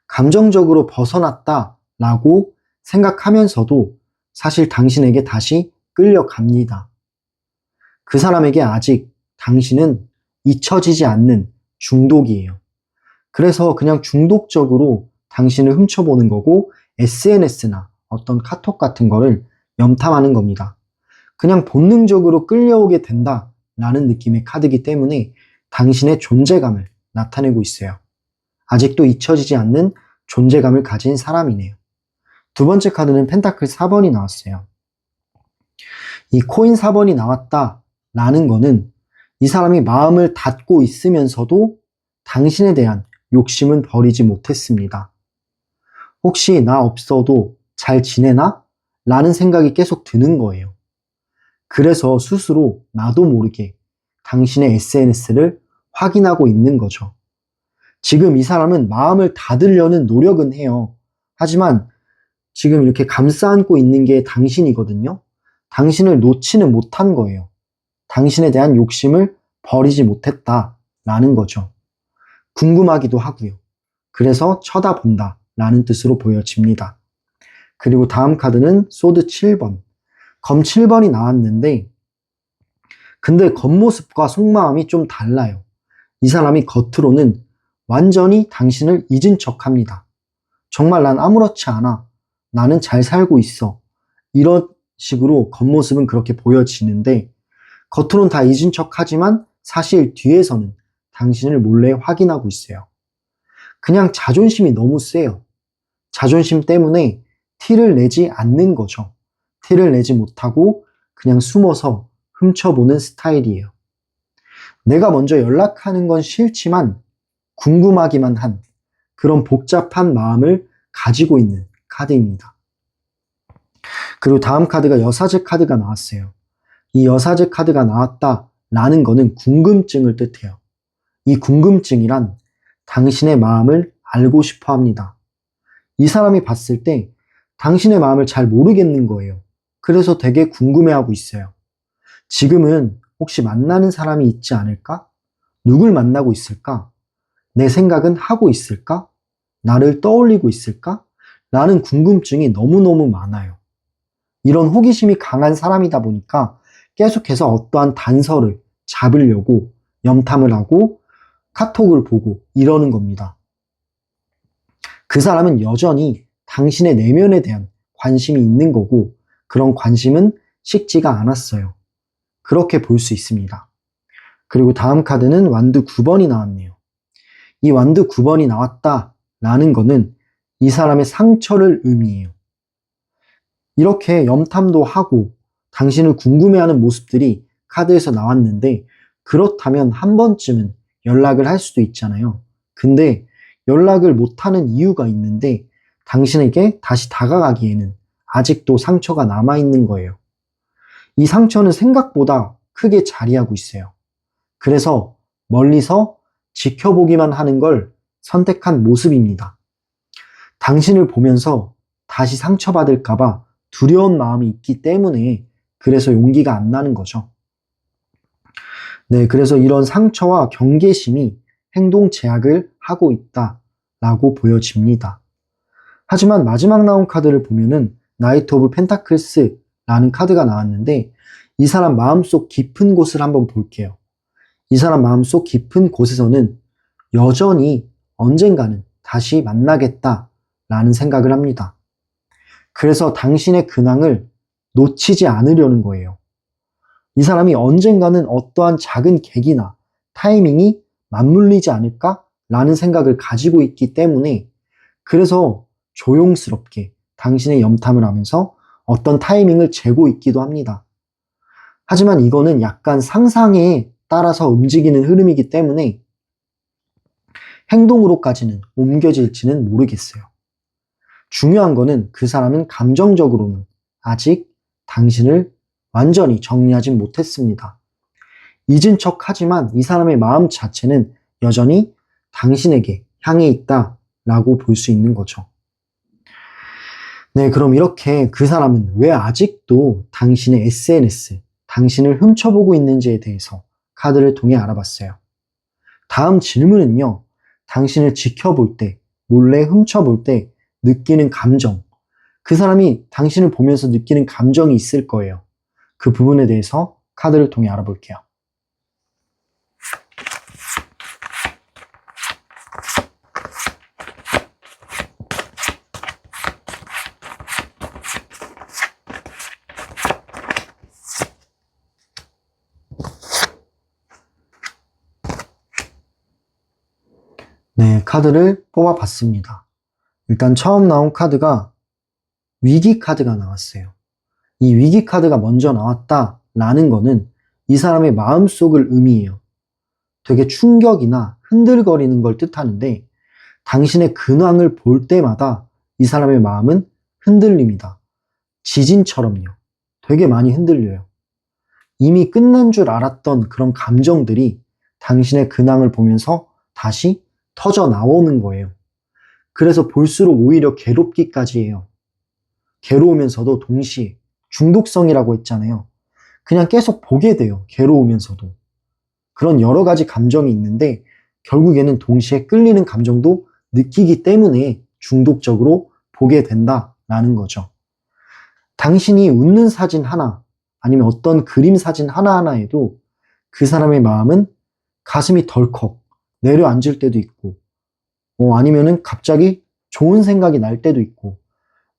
감정적으로 벗어났다라고 생각하면서도 사실 당신에게 다시 끌려갑니다. 그 사람에게 아직 당신은 잊혀지지 않는 중독이에요. 그래서 그냥 중독적으로 당신을 훔쳐보는 거고 SNS나 어떤 카톡 같은 거를 염탐하는 겁니다. 그냥 본능적으로 끌려오게 된다라는 느낌의 카드이기 때문에 당신의 존재감을 나타내고 있어요. 아직도 잊혀지지 않는 존재감을 가진 사람이네요. 두 번째 카드는 펜타클 4번이 나왔어요. 이 코인 4번이 나왔다라는 거는 이 사람이 마음을 닫고 있으면서도 당신에 대한 욕심은 버리지 못했습니다. 혹시 나 없어도 잘 지내나? 라는 생각이 계속 드는 거예요. 그래서 스스로 나도 모르게 당신의 SNS를 확인하고 있는 거죠. 지금 이 사람은 마음을 닫으려는 노력은 해요. 하지만 지금 이렇게 감싸 안고 있는 게 당신이거든요. 당신을 놓지는 못한 거예요. 당신에 대한 욕심을 버리지 못했다라는 거죠. 궁금하기도 하고요. 그래서 쳐다본다 라는 뜻으로 보여집니다. 그리고 다음 카드는 소드 7번. 검 7번이 나왔는데 근데 겉모습과 속마음이 좀 달라요. 이 사람이 겉으로는 완전히 당신을 잊은 척 합니다. 정말 난 아무렇지 않아. 나는 잘 살고 있어. 이런 식으로 겉모습은 그렇게 보여지는데 겉으로는 다 잊은 척 하지만 사실 뒤에서는 당신을 몰래 확인하고 있어요. 그냥 자존심이 너무 세요. 자존심 때문에 티를 내지 않는 거죠. 티를 내지 못하고 그냥 숨어서 훔쳐보는 스타일이에요. 내가 먼저 연락하는 건 싫지만 궁금하기만 한 그런 복잡한 마음을 가지고 있는 카드입니다. 그리고 다음 카드가 여사제 카드가 나왔어요. 이 여사제 카드가 나왔다라는 거는 궁금증을 뜻해요. 이 궁금증이란 당신의 마음을 알고 싶어 합니다. 이 사람이 봤을 때 당신의 마음을 잘 모르겠는 거예요. 그래서 되게 궁금해하고 있어요. 지금은 혹시 만나는 사람이 있지 않을까? 누굴 만나고 있을까? 내 생각은 하고 있을까? 나를 떠올리고 있을까? 라는 궁금증이 너무너무 많아요. 이런 호기심이 강한 사람이다 보니까 계속해서 어떠한 단서를 잡으려고 염탐을 하고 카톡을 보고 이러는 겁니다. 그 사람은 여전히 당신의 내면에 대한 관심이 있는 거고 그런 관심은 식지가 않았어요. 그렇게 볼 수 있습니다. 그리고 다음 카드는 완드 9번이 나왔네요. 이 완드 9번이 나왔다라는 거는 이 사람의 상처를 의미해요. 이렇게 염탐도 하고 당신을 궁금해하는 모습들이 카드에서 나왔는데 그렇다면 한 번쯤은 연락을 할 수도 있잖아요. 근데 연락을 못하는 이유가 있는데 당신에게 다시 다가가기에는 아직도 상처가 남아있는 거예요. 이 상처는 생각보다 크게 자리하고 있어요. 그래서 멀리서 지켜보기만 하는 걸 선택한 모습입니다. 당신을 보면서 다시 상처받을까봐 두려운 마음이 있기 때문에 그래서 용기가 안 나는 거죠. 네, 그래서 이런 상처와 경계심이 행동 제약을 하고 있다라고 보여집니다. 하지만 마지막 나온 카드를 보면은 나이트 오브 펜타클스 라는 카드가 나왔는데 이 사람 마음속 깊은 곳을 한번 볼게요. 이 사람 마음속 깊은 곳에서는 여전히 언젠가는 다시 만나겠다라는 생각을 합니다. 그래서 당신의 근황을 놓치지 않으려는 거예요. 이 사람이 언젠가는 어떠한 작은 계기나 타이밍이 맞물리지 않을까라는 생각을 가지고 있기 때문에 그래서 조용스럽게 당신의 염탐을 하면서 어떤 타이밍을 재고 있기도 합니다. 하지만 이거는 약간 상상에 따라서 움직이는 흐름이기 때문에 행동으로까지는 옮겨질지는 모르겠어요. 중요한 거는 그 사람은 감정적으로는 아직 당신을 완전히 정리하진 못했습니다. 잊은 척 하지만 이 사람의 마음 자체는 여전히 당신에게 향해 있다라고 볼 수 있는 거죠. 네, 그럼 이렇게 그 사람은 왜 아직도 당신의 SNS, 당신을 훔쳐보고 있는지에 대해서 카드를 통해 알아봤어요. 다음 질문은요, 당신을 지켜볼 때, 몰래 훔쳐볼 때 느끼는 감정, 그 사람이 당신을 보면서 느끼는 감정이 있을 거예요. 그 부분에 대해서 카드를 통해 알아볼게요. 네, 카드를 뽑아봤습니다. 일단 처음 나온 카드가 위기 카드가 나왔어요. 이 위기 카드가 먼저 나왔다라는 거는 이 사람의 마음속을 의미해요. 되게 충격이나 흔들거리는 걸 뜻하는데 당신의 근황을 볼 때마다 이 사람의 마음은 흔들립니다. 지진처럼요. 되게 많이 흔들려요. 이미 끝난 줄 알았던 그런 감정들이 당신의 근황을 보면서 다시 터져 나오는 거예요. 그래서 볼수록 오히려 괴롭기까지 해요. 괴로우면서도 동시에 중독성이라고 했잖아요. 그냥 계속 보게 돼요. 괴로우면서도. 그런 여러 가지 감정이 있는데 결국에는 동시에 끌리는 감정도 느끼기 때문에 중독적으로 보게 된다라는 거죠. 당신이 웃는 사진 하나 아니면 어떤 그림 사진 하나하나에도 그 사람의 마음은 가슴이 덜컥 내려앉을 때도 있고 아니면은 갑자기 좋은 생각이 날 때도 있고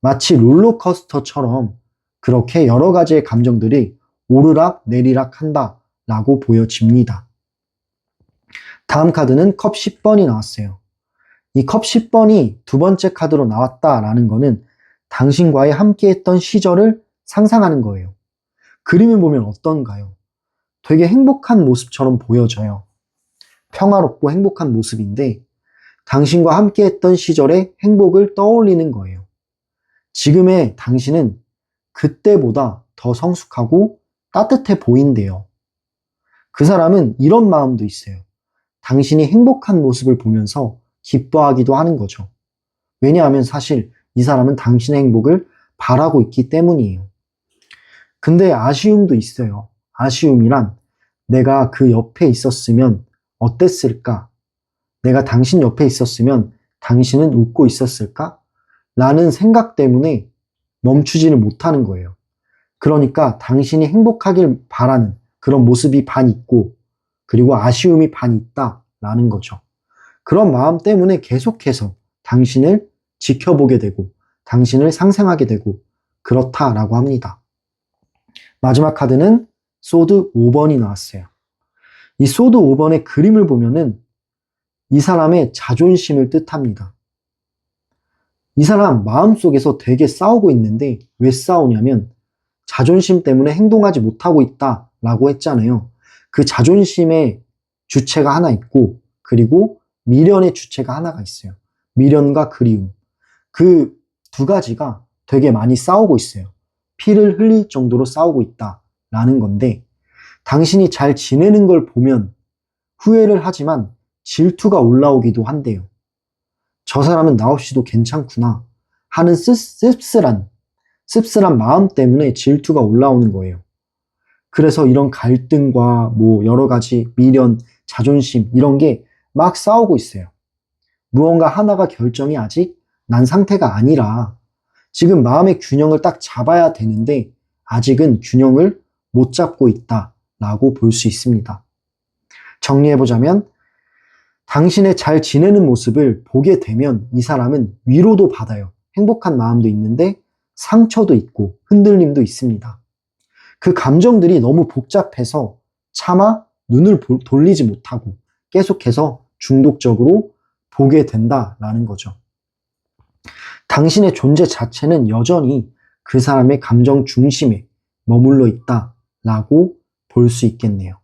마치 롤러코스터처럼 그렇게 여러 가지의 감정들이 오르락 내리락 한다라고 보여집니다. 다음 카드는 컵 10번이 나왔어요. 이 컵 10번이 두 번째 카드로 나왔다라는 거는 당신과의 함께했던 시절을 상상하는 거예요. 그림을 보면 어떤가요? 되게 행복한 모습처럼 보여져요. 평화롭고 행복한 모습인데 당신과 함께했던 시절의 행복을 떠올리는 거예요. 지금의 당신은 그때보다 더 성숙하고 따뜻해 보인대요. 그 사람은 이런 마음도 있어요. 당신이 행복한 모습을 보면서 기뻐하기도 하는 거죠. 왜냐하면 사실 이 사람은 당신의 행복을 바라고 있기 때문이에요. 근데 아쉬움도 있어요. 아쉬움이란 내가 그 옆에 있었으면 어땠을까? 내가 당신 옆에 있었으면 당신은 웃고 있었을까? 라는 생각 때문에 멈추지를 못하는 거예요. 그러니까 당신이 행복하길 바라는 그런 모습이 반 있고 그리고 아쉬움이 반 있다라는 거죠. 그런 마음 때문에 계속해서 당신을 지켜보게 되고 당신을 상상하게 되고 그렇다라고 합니다. 마지막 카드는 소드 5번이 나왔어요. 이 소드 5번의 그림을 보면은 이 사람의 자존심을 뜻합니다. 이 사람 마음속에서 되게 싸우고 있는데 왜 싸우냐면 자존심 때문에 행동하지 못하고 있다라고 했잖아요. 그 자존심의 주체가 하나 있고 그리고 미련의 주체가 하나가 있어요. 미련과 그리움. 그 두 가지가 되게 많이 싸우고 있어요. 피를 흘릴 정도로 싸우고 있다라는 건데 당신이 잘 지내는 걸 보면 후회를 하지만 질투가 올라오기도 한대요. 저 사람은 나 없이도 괜찮구나 하는 씁쓸한 마음 때문에 질투가 올라오는 거예요. 그래서 이런 갈등과 여러 가지 미련, 자존심 이런 게 막 싸우고 있어요. 무언가 하나가 결정이 아직 난 상태가 아니라 지금 마음의 균형을 딱 잡아야 되는데 아직은 균형을 못 잡고 있다라고 볼 수 있습니다. 정리해보자면 당신의 잘 지내는 모습을 보게 되면 이 사람은 위로도 받아요. 행복한 마음도 있는데 상처도 있고 흔들림도 있습니다. 그 감정들이 너무 복잡해서 차마 눈을 돌리지 못하고 계속해서 중독적으로 보게 된다라는 거죠. 당신의 존재 자체는 여전히 그 사람의 감정 중심에 머물러 있다라고 볼 수 있겠네요.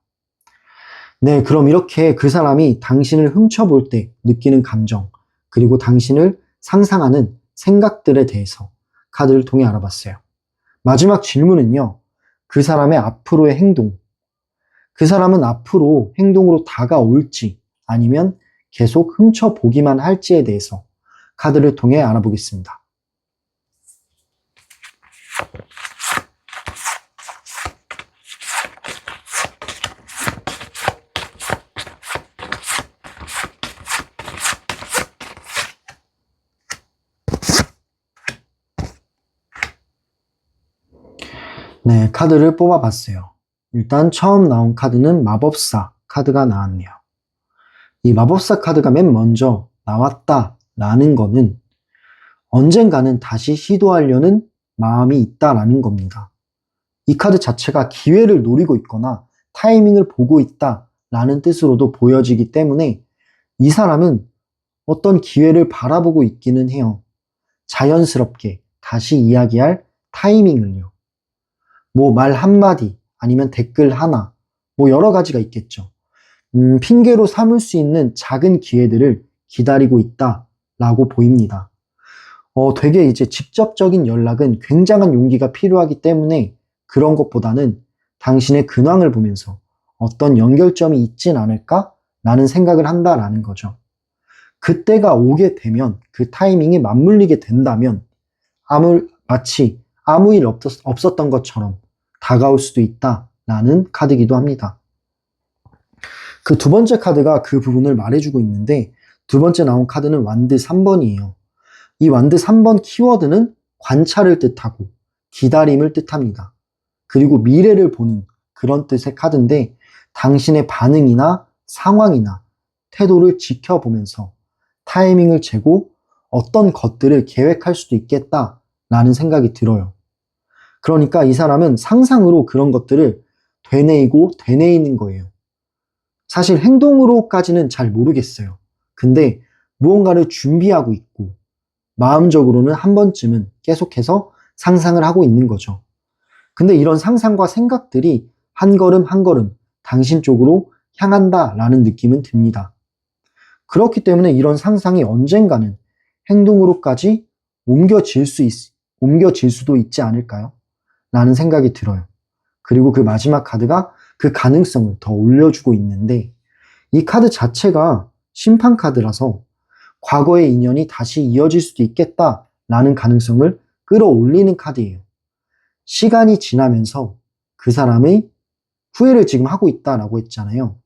네, 그럼 이렇게 그 사람이 당신을 훔쳐볼 때 느끼는 감정, 그리고 당신을 상상하는 생각들에 대해서 카드를 통해 알아봤어요. 마지막 질문은요, 그 사람의 앞으로의 행동, 그 사람은 앞으로 행동으로 다가올지 아니면 계속 훔쳐보기만 할지에 대해서 카드를 통해 알아보겠습니다. 네, 카드를 뽑아봤어요. 일단 처음 나온 카드는 마법사 카드가 나왔네요. 이 마법사 카드가 맨 먼저 나왔다라는 거는 언젠가는 다시 시도하려는 마음이 있다라는 겁니다. 이 카드 자체가 기회를 노리고 있거나 타이밍을 보고 있다라는 뜻으로도 보여지기 때문에 이 사람은 어떤 기회를 바라보고 있기는 해요. 자연스럽게 다시 이야기할 타이밍을요. 뭐 말 한마디 아니면 댓글 하나 뭐 여러 가지가 있겠죠. 핑계로 삼을 수 있는 작은 기회들을 기다리고 있다라고 보입니다. 되게 이제 직접적인 연락은 굉장한 용기가 필요하기 때문에 그런 것보다는 당신의 근황을 보면서 어떤 연결점이 있진 않을까라는 생각을 한다라는 거죠. 그때가 오게 되면 그 타이밍에 맞물리게 된다면 마치 아무 일 없었던 것처럼 다가올 수도 있다라는 카드이기도 합니다. 그 두 번째 카드가 그 부분을 말해주고 있는데 두 번째 나온 카드는 완드 3번이에요. 이 완드 3번 키워드는 관찰을 뜻하고 기다림을 뜻합니다. 그리고 미래를 보는 그런 뜻의 카드인데 당신의 반응이나 상황이나 태도를 지켜보면서 타이밍을 재고 어떤 것들을 계획할 수도 있겠다라는 생각이 들어요. 그러니까 이 사람은 상상으로 그런 것들을 되뇌이는 거예요. 사실 행동으로까지는 잘 모르겠어요. 근데 무언가를 준비하고 있고 마음적으로는 한 번쯤은 계속해서 상상을 하고 있는 거죠. 근데 이런 상상과 생각들이 한 걸음 한 걸음 당신 쪽으로 향한다라는 느낌은 듭니다. 그렇기 때문에 이런 상상이 언젠가는 행동으로까지 옮겨질 수도 있지 않을까요? 라는 생각이 들어요. 그리고 그 마지막 카드가 그 가능성을 더 올려주고 있는데 이 카드 자체가 심판 카드라서 과거의 인연이 다시 이어질 수도 있겠다라는 가능성을 끌어올리는 카드예요. 시간이 지나면서 그 사람의 후회를 지금 하고 있다라고 했잖아요.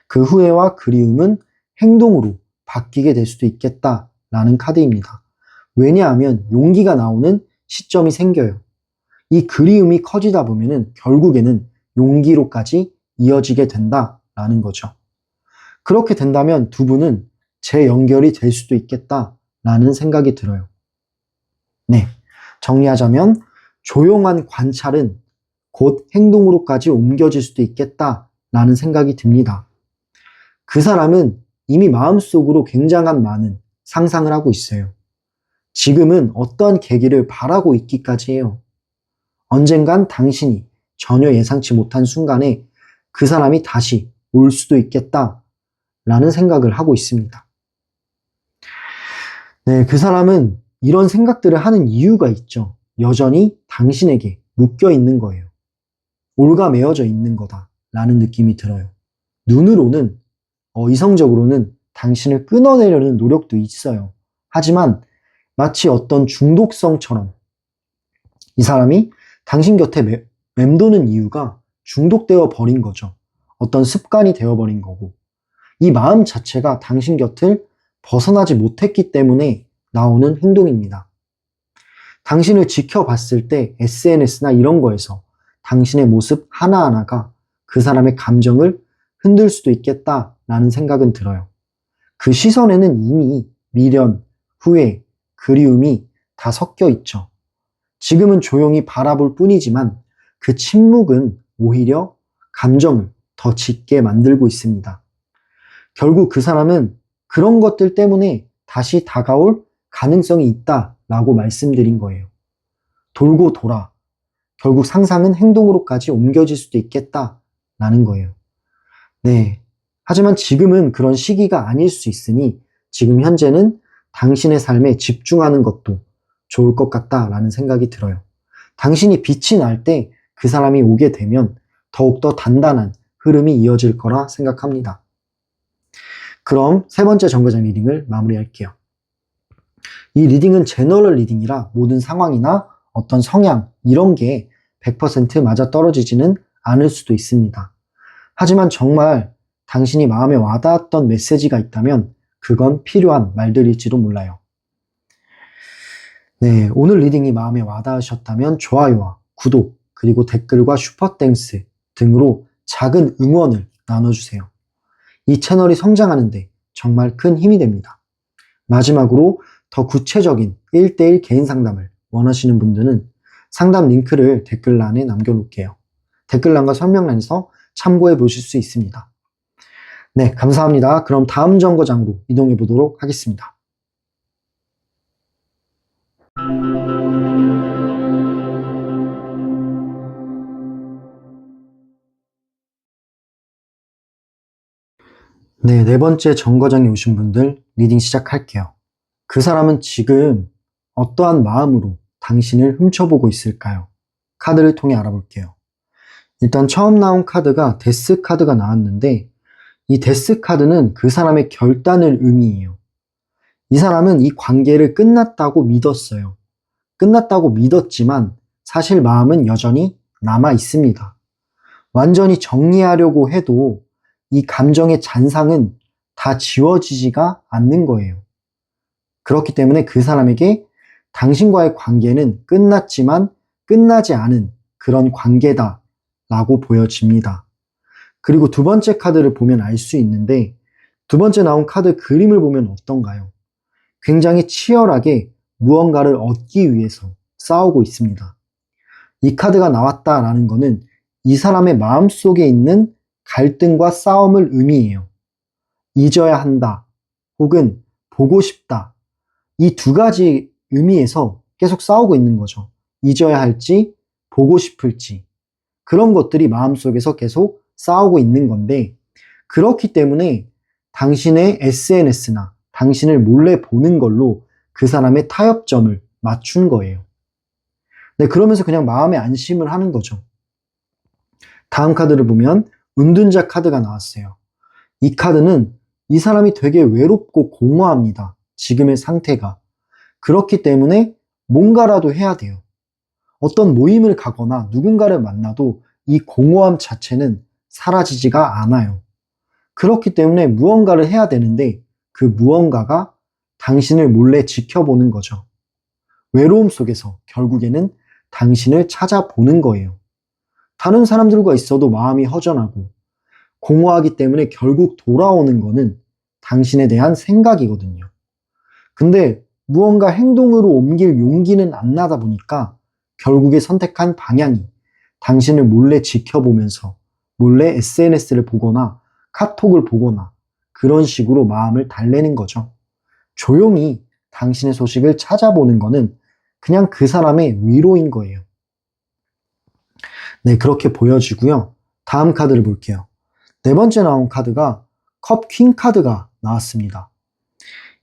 그 후회와 그리움은 행동으로 바뀌게 될 수도 있겠다라는 카드입니다. 왜냐하면 용기가 나오는 시점이 생겨요. 이 그리움이 커지다 보면은 결국에는 용기로까지 이어지게 된다라는 거죠. 그렇게 된다면 두 분은 재연결이 될 수도 있겠다라는 생각이 들어요. 네, 정리하자면 조용한 관찰은 곧 행동으로까지 옮겨질 수도 있겠다라는 생각이 듭니다. 그 사람은 이미 마음속으로 굉장한 많은 상상을 하고 있어요. 지금은 어떠한 계기를 바라고 있기까지 해요. 언젠간 당신이 전혀 예상치 못한 순간에 그 사람이 다시 올 수도 있겠다라는 생각을 하고 있습니다. 네, 그 사람은 이런 생각들을 하는 이유가 있죠. 여전히 당신에게 묶여 있는 거예요. 올가매어져 있는 거다라는 느낌이 들어요. 눈으로는 이성적으로는 당신을 끊어내려는 노력도 있어요. 하지만 마치 어떤 중독성처럼 이 사람이 당신 곁에 맴도는 이유가 중독되어 버린 거죠. 어떤 습관이 되어버린 거고 이 마음 자체가 당신 곁을 벗어나지 못했기 때문에 나오는 행동입니다. 당신을 지켜봤을 때 SNS나 이런 거에서 당신의 모습 하나하나가 그 사람의 감정을 흔들 수도 있겠다라는 생각은 들어요. 그 시선에는 이미 미련, 후회, 그리움이 다 섞여 있죠. 지금은 조용히 바라볼 뿐이지만 그 침묵은 오히려 감정을 더 짙게 만들고 있습니다. 결국 그 사람은 그런 것들 때문에 다시 다가올 가능성이 있다라고 말씀드린 거예요. 돌고 돌아 결국 상상은 행동으로까지 옮겨질 수도 있겠다라는 거예요. 네. 하지만 지금은 그런 시기가 아닐 수 있으니 지금 현재는 당신의 삶에 집중하는 것도 좋을 것 같다라는 생각이 들어요. 당신이 빛이 날 때 그 사람이 오게 되면 더욱더 단단한 흐름이 이어질 거라 생각합니다. 그럼 세 번째 정거장 리딩을 마무리할게요. 이 리딩은 제너럴 리딩이라 모든 상황이나 어떤 성향 이런 게 100% 맞아떨어지지는 않을 수도 있습니다. 하지만 정말 당신이 마음에 와닿았던 메시지가 있다면 그건 필요한 말들일지도 몰라요. 네, 오늘 리딩이 마음에 와닿으셨다면 좋아요와 구독, 그리고 댓글과 슈퍼땡스 등으로 작은 응원을 나눠주세요. 이 채널이 성장하는데 정말 큰 힘이 됩니다. 마지막으로 더 구체적인 1대1 개인 상담을 원하시는 분들은 상담 링크를 댓글란에 남겨놓을게요. 댓글란과 설명란에서 참고해 보실 수 있습니다. 네, 감사합니다. 그럼 다음 정거장으로 이동해 보도록 하겠습니다. 네, 네 번째 정거장에 오신 분들 리딩 시작할게요. 그 사람은 지금 어떠한 마음으로 당신을 훔쳐보고 있을까요? 카드를 통해 알아볼게요. 일단 처음 나온 카드가 데스 카드가 나왔는데 이 데스 카드는 그 사람의 결단을 의미해요. 이 사람은 이 관계를 끝났다고 믿었어요. 끝났다고 믿었지만 사실 마음은 여전히 남아 있습니다. 완전히 정리하려고 해도 이 감정의 잔상은 다 지워지지가 않는 거예요. 그렇기 때문에 그 사람에게 당신과의 관계는 끝났지만 끝나지 않은 그런 관계다라고 보여집니다. 그리고 두 번째 카드를 보면 알 수 있는데 두 번째 나온 카드 그림을 보면 어떤가요? 굉장히 치열하게 무언가를 얻기 위해서 싸우고 있습니다. 이 카드가 나왔다라는 것은 이 사람의 마음속에 있는 갈등과 싸움을 의미해요. 잊어야 한다 혹은 보고 싶다 이 두 가지 의미에서 계속 싸우고 있는 거죠. 잊어야 할지 보고 싶을지 그런 것들이 마음속에서 계속 싸우고 있는 건데 그렇기 때문에 당신의 SNS나 당신을 몰래 보는 걸로 그 사람의 타협점을 맞춘 거예요. 네, 그러면서 그냥 마음의 안심을 하는 거죠. 다음 카드를 보면 은둔자 카드가 나왔어요. 이 카드는 이 사람이 되게 외롭고 공허합니다. 지금의 상태가. 그렇기 때문에 뭔가라도 해야 돼요. 어떤 모임을 가거나 누군가를 만나도 이 공허함 자체는 사라지지가 않아요. 그렇기 때문에 무언가를 해야 되는데 그 무언가가 당신을 몰래 지켜보는 거죠. 외로움 속에서 결국에는 당신을 찾아보는 거예요. 다른 사람들과 있어도 마음이 허전하고 공허하기 때문에 결국 돌아오는 거는 당신에 대한 생각이거든요. 근데 무언가 행동으로 옮길 용기는 안 나다 보니까 결국에 선택한 방향이 당신을 몰래 지켜보면서 몰래 SNS를 보거나 카톡을 보거나 그런 식으로 마음을 달래는 거죠. 조용히 당신의 소식을 찾아보는 거는 그냥 그 사람의 위로인 거예요. 네, 그렇게 보여지고요. 다음 카드를 볼게요. 네 번째 나온 카드가 컵 퀸 카드가 나왔습니다.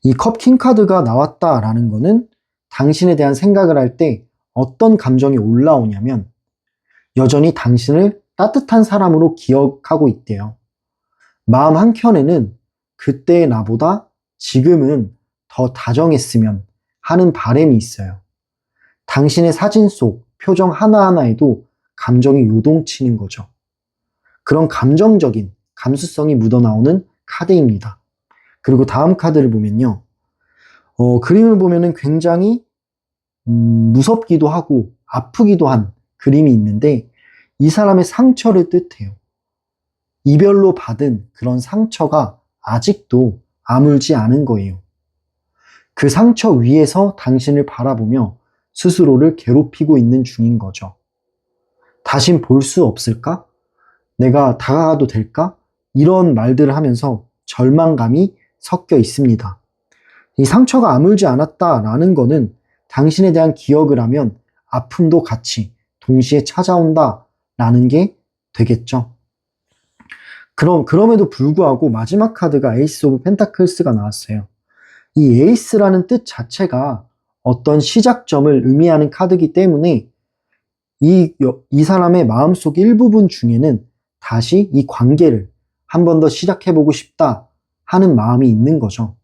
이 컵 킹 카드가 나왔다라는 거는 당신에 대한 생각을 할 때 어떤 감정이 올라오냐면 여전히 당신을 따뜻한 사람으로 기억하고 있대요. 마음 한켠에는 그때의 나보다 지금은 더 다정했으면 하는 바람이 있어요. 당신의 사진 속 표정 하나하나에도 감정이 요동치는 거죠. 그런 감정적인 감수성이 묻어나오는 카드입니다. 그리고 다음 카드를 보면요. 그림을 보면은 굉장히 무섭기도 하고 아프기도 한 그림이 있는데 이 사람의 상처를 뜻해요. 이별로 받은 그런 상처가 아직도 아물지 않은 거예요. 그 상처 위에서 당신을 바라보며 스스로를 괴롭히고 있는 중인 거죠. 다신 볼 수 없을까? 내가 다가가도 될까? 이런 말들을 하면서 절망감이 섞여 있습니다. 이 상처가 아물지 않았다라는 거는 당신에 대한 기억을 하면 아픔도 같이 동시에 찾아온다라는 게 되겠죠. 그럼에도 불구하고 마지막 카드가 에이스 오브 펜타클스가 나왔어요. 이 에이스라는 뜻 자체가 어떤 시작점을 의미하는 카드이기 때문에 이 사람의 마음속 일부분 중에는 다시 이 관계를 한 번 더 시작해보고 싶다 하는 마음이 있는 거죠.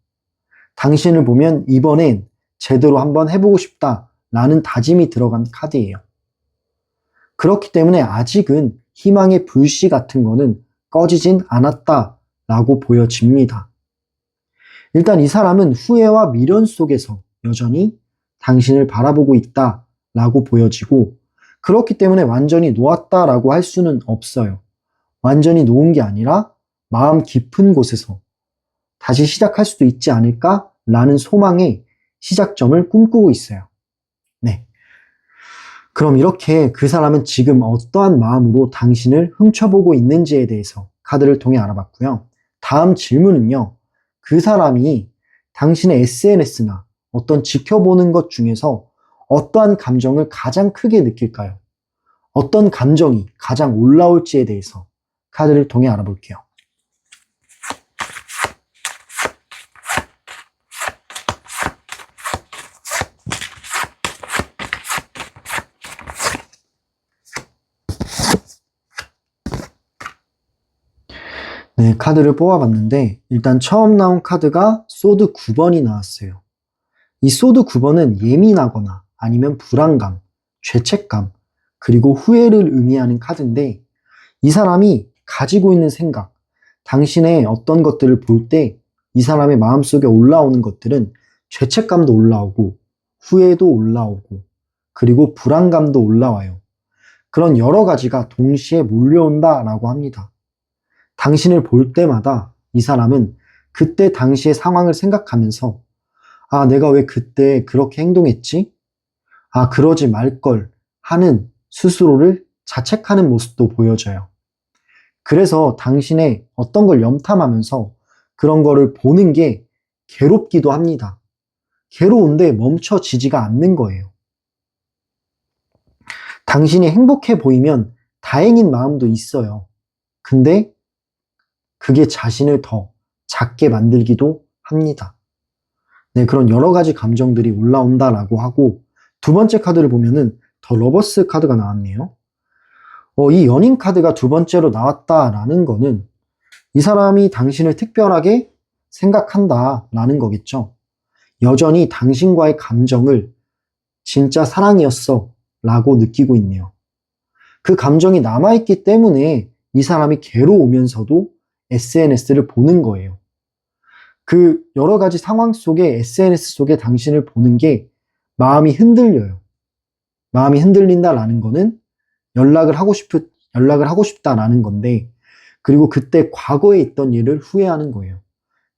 당신을 보면 이번엔 제대로 한번 해보고 싶다 라는 다짐이 들어간 카드예요. 그렇기 때문에 아직은 희망의 불씨 같은 거는 꺼지진 않았다라고 보여집니다. 일단 이 사람은 후회와 미련 속에서 여전히 당신을 바라보고 있다라고 보여지고 그렇기 때문에 완전히 놓았다라고 할 수는 없어요. 완전히 놓은 게 아니라 마음 깊은 곳에서 다시 시작할 수도 있지 않을까라는 소망의 시작점을 꿈꾸고 있어요. 네. 그럼 이렇게 그 사람은 지금 어떠한 마음으로 당신을 훔쳐보고 있는지에 대해서 카드를 통해 알아봤고요. 다음 질문은요. 그 사람이 당신의 SNS나 어떤 지켜보는 것 중에서 어떠한 감정을 가장 크게 느낄까요? 어떤 감정이 가장 올라올지에 대해서 카드를 통해 알아볼게요. 네, 카드를 뽑아봤는데 일단 처음 나온 카드가 소드 9번이 나왔어요. 이 소드 9번은 예민하거나 아니면 불안감, 죄책감, 그리고 후회를 의미하는 카드인데 이 사람이 가지고 있는 생각, 당신의 어떤 것들을 볼 때 이 사람의 마음속에 올라오는 것들은 죄책감도 올라오고 후회도 올라오고 그리고 불안감도 올라와요. 그런 여러 가지가 동시에 몰려온다라고 합니다. 당신을 볼 때마다 이 사람은 그때 당시의 상황을 생각하면서 아, 내가 왜 그때 그렇게 행동했지? 아, 그러지 말걸 하는 스스로를 자책하는 모습도 보여져요. 그래서 당신의 어떤 걸 염탐하면서 그런 거를 보는 게 괴롭기도 합니다. 괴로운데 멈춰지지가 않는 거예요. 당신이 행복해 보이면 다행인 마음도 있어요. 근데 그게 자신을 더 작게 만들기도 합니다. 네, 그런 여러 가지 감정들이 올라온다라고 하고 두 번째 카드를 보면은 더 러버스 카드가 나왔네요. 이 연인 카드가 두 번째로 나왔다라는 거는 이 사람이 당신을 특별하게 생각한다라는 거겠죠. 여전히 당신과의 감정을 진짜 사랑이었어 라고 느끼고 있네요. 그 감정이 남아있기 때문에 이 사람이 괴로우면서도 SNS를 보는 거예요. 그 여러 가지 상황 속에 SNS 속에 당신을 보는 게 마음이 흔들려요. 마음이 흔들린다라는 거는 연락을 하고 싶다라는 건데, 그리고 그때 과거에 있던 일을 후회하는 거예요.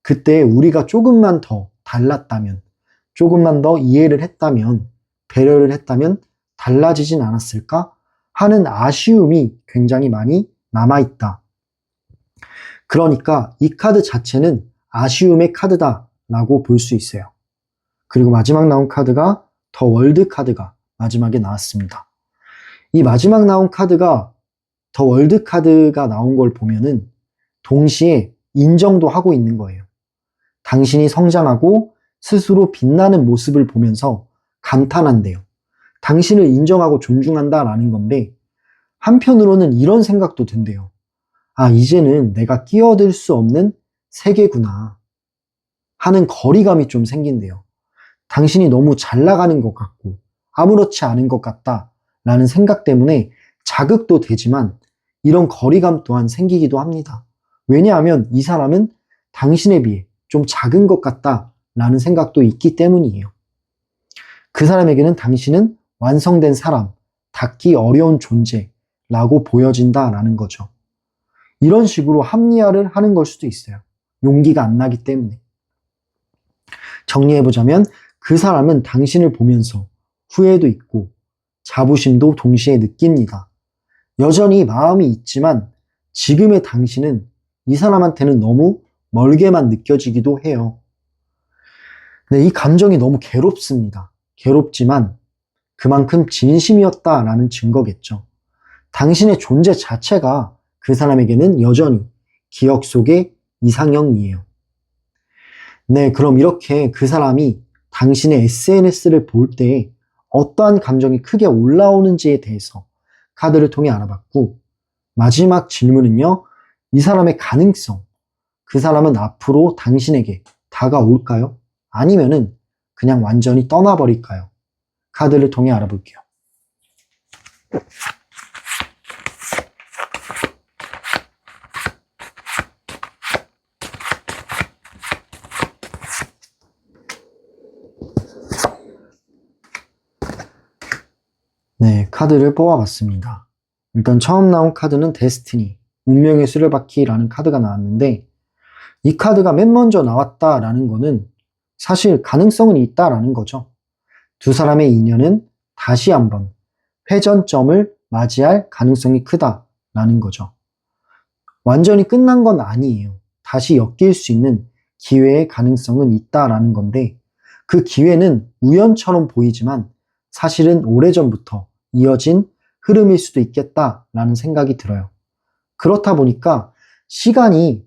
그때 우리가 조금만 더 달랐다면, 조금만 더 이해를 했다면, 배려를 했다면 달라지진 않았을까 하는 아쉬움이 굉장히 많이 남아있다. 그러니까 이 카드 자체는 아쉬움의 카드다라고 볼 수 있어요. 그리고 마지막 나온 카드가 더 월드 카드가 마지막에 나왔습니다. 이 마지막 나온 카드가 더 월드 카드가 나온 걸 보면은 동시에 인정도 하고 있는 거예요. 당신이 성장하고 스스로 빛나는 모습을 보면서 감탄한대요. 당신을 인정하고 존중한다라는 건데 한편으로는 이런 생각도 든대요. 아, 이제는 내가 끼어들 수 없는 세계구나 하는 거리감이 좀 생긴대요. 당신이 너무 잘 나가는 것 같고 아무렇지 않은 것 같다라는 생각 때문에 자극도 되지만 이런 거리감 또한 생기기도 합니다. 왜냐하면 이 사람은 당신에 비해 좀 작은 것 같다라는 생각도 있기 때문이에요. 그 사람에게는 당신은 완성된 사람, 닿기 어려운 존재라고 보여진다라는 거죠. 이런 식으로 합리화를 하는 걸 수도 있어요. 용기가 안 나기 때문에. 정리해보자면 그 사람은 당신을 보면서 후회도 있고 자부심도 동시에 느낍니다. 여전히 마음이 있지만 지금의 당신은 이 사람한테는 너무 멀게만 느껴지기도 해요. 네, 이 감정이 너무 괴롭습니다. 괴롭지만 그만큼 진심이었다라는 증거겠죠. 당신의 존재 자체가 그 사람에게는 여전히 기억 속의 이상형이에요. 네, 그럼 이렇게 그 사람이 당신의 SNS를 볼 때 어떠한 감정이 크게 올라오는지에 대해서 카드를 통해 알아봤고, 마지막 질문은요, 이 사람의 가능성, 그 사람은 앞으로 당신에게 다가올까요? 아니면은 그냥 완전히 떠나버릴까요? 카드를 통해 알아볼게요. 네, 카드를 뽑아봤습니다. 일단 처음 나온 카드는 데스티니, 운명의 수레바퀴라는 카드가 나왔는데, 이 카드가 맨 먼저 나왔다라는 거는 사실 가능성은 있다라는 거죠. 두 사람의 인연은 다시 한번 회전점을 맞이할 가능성이 크다라는 거죠. 완전히 끝난 건 아니에요. 다시 엮일 수 있는 기회의 가능성은 있다라는 건데, 그 기회는 우연처럼 보이지만 사실은 오래전부터 이어진 흐름일 수도 있겠다라는 생각이 들어요. 그렇다 보니까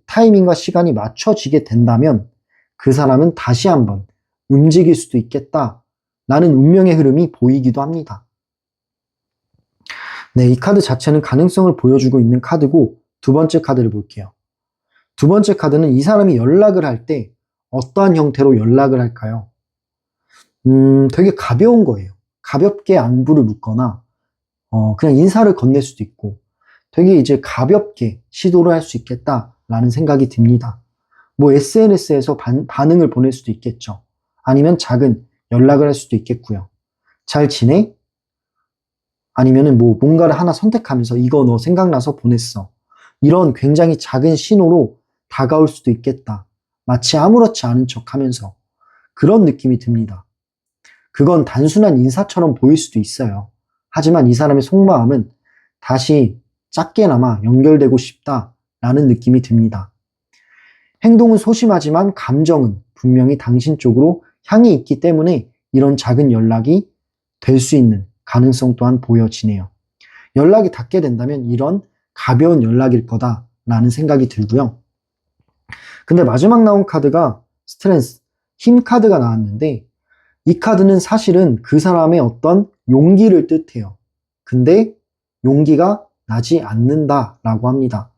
타이밍과 시간이 맞춰지게 된다면 그 사람은 다시 한번 움직일 수도 있겠다라는 운명의 흐름이 보이기도 합니다. 네, 이 카드 자체는 가능성을 보여주고 있는 카드고, 두 번째 카드를 볼게요. 두 번째 카드는 이 사람이 연락을 할 때 어떠한 형태로 연락을 할까요? 되게 가벼운 거예요. 가볍게 안부를 묻거나, 그냥 인사를 건넬 수도 있고, 되게 이제 가볍게 시도를 할 수 있겠다라는 생각이 듭니다. 뭐 SNS에서 반응을 보낼 수도 있겠죠. 아니면 작은 연락을 할 수도 있겠고요. 잘 지내? 아니면은 뭐 뭔가를 하나 선택하면서 이거 너 생각나서 보냈어. 이런 굉장히 작은 신호로 다가올 수도 있겠다. 마치 아무렇지 않은 척 하면서 그런 느낌이 듭니다. 그건 단순한 인사처럼 보일 수도 있어요. 하지만 이 사람의 속마음은 다시 작게나마 연결되고 싶다라는 느낌이 듭니다. 행동은 소심하지만 감정은 분명히 당신 쪽으로 향이 있기 때문에 이런 작은 연락이 될 수 있는 가능성 또한 보여지네요. 연락이 닿게 된다면 이런 가벼운 연락일 거다라는 생각이 들고요. 근데 마지막 나온 카드가 스트렝스, 힘 카드가 나왔는데, 이 카드는 사실은 그 사람의 어떤 용기를 뜻해요. 근데 용기가 나지 않는다라고 합니다.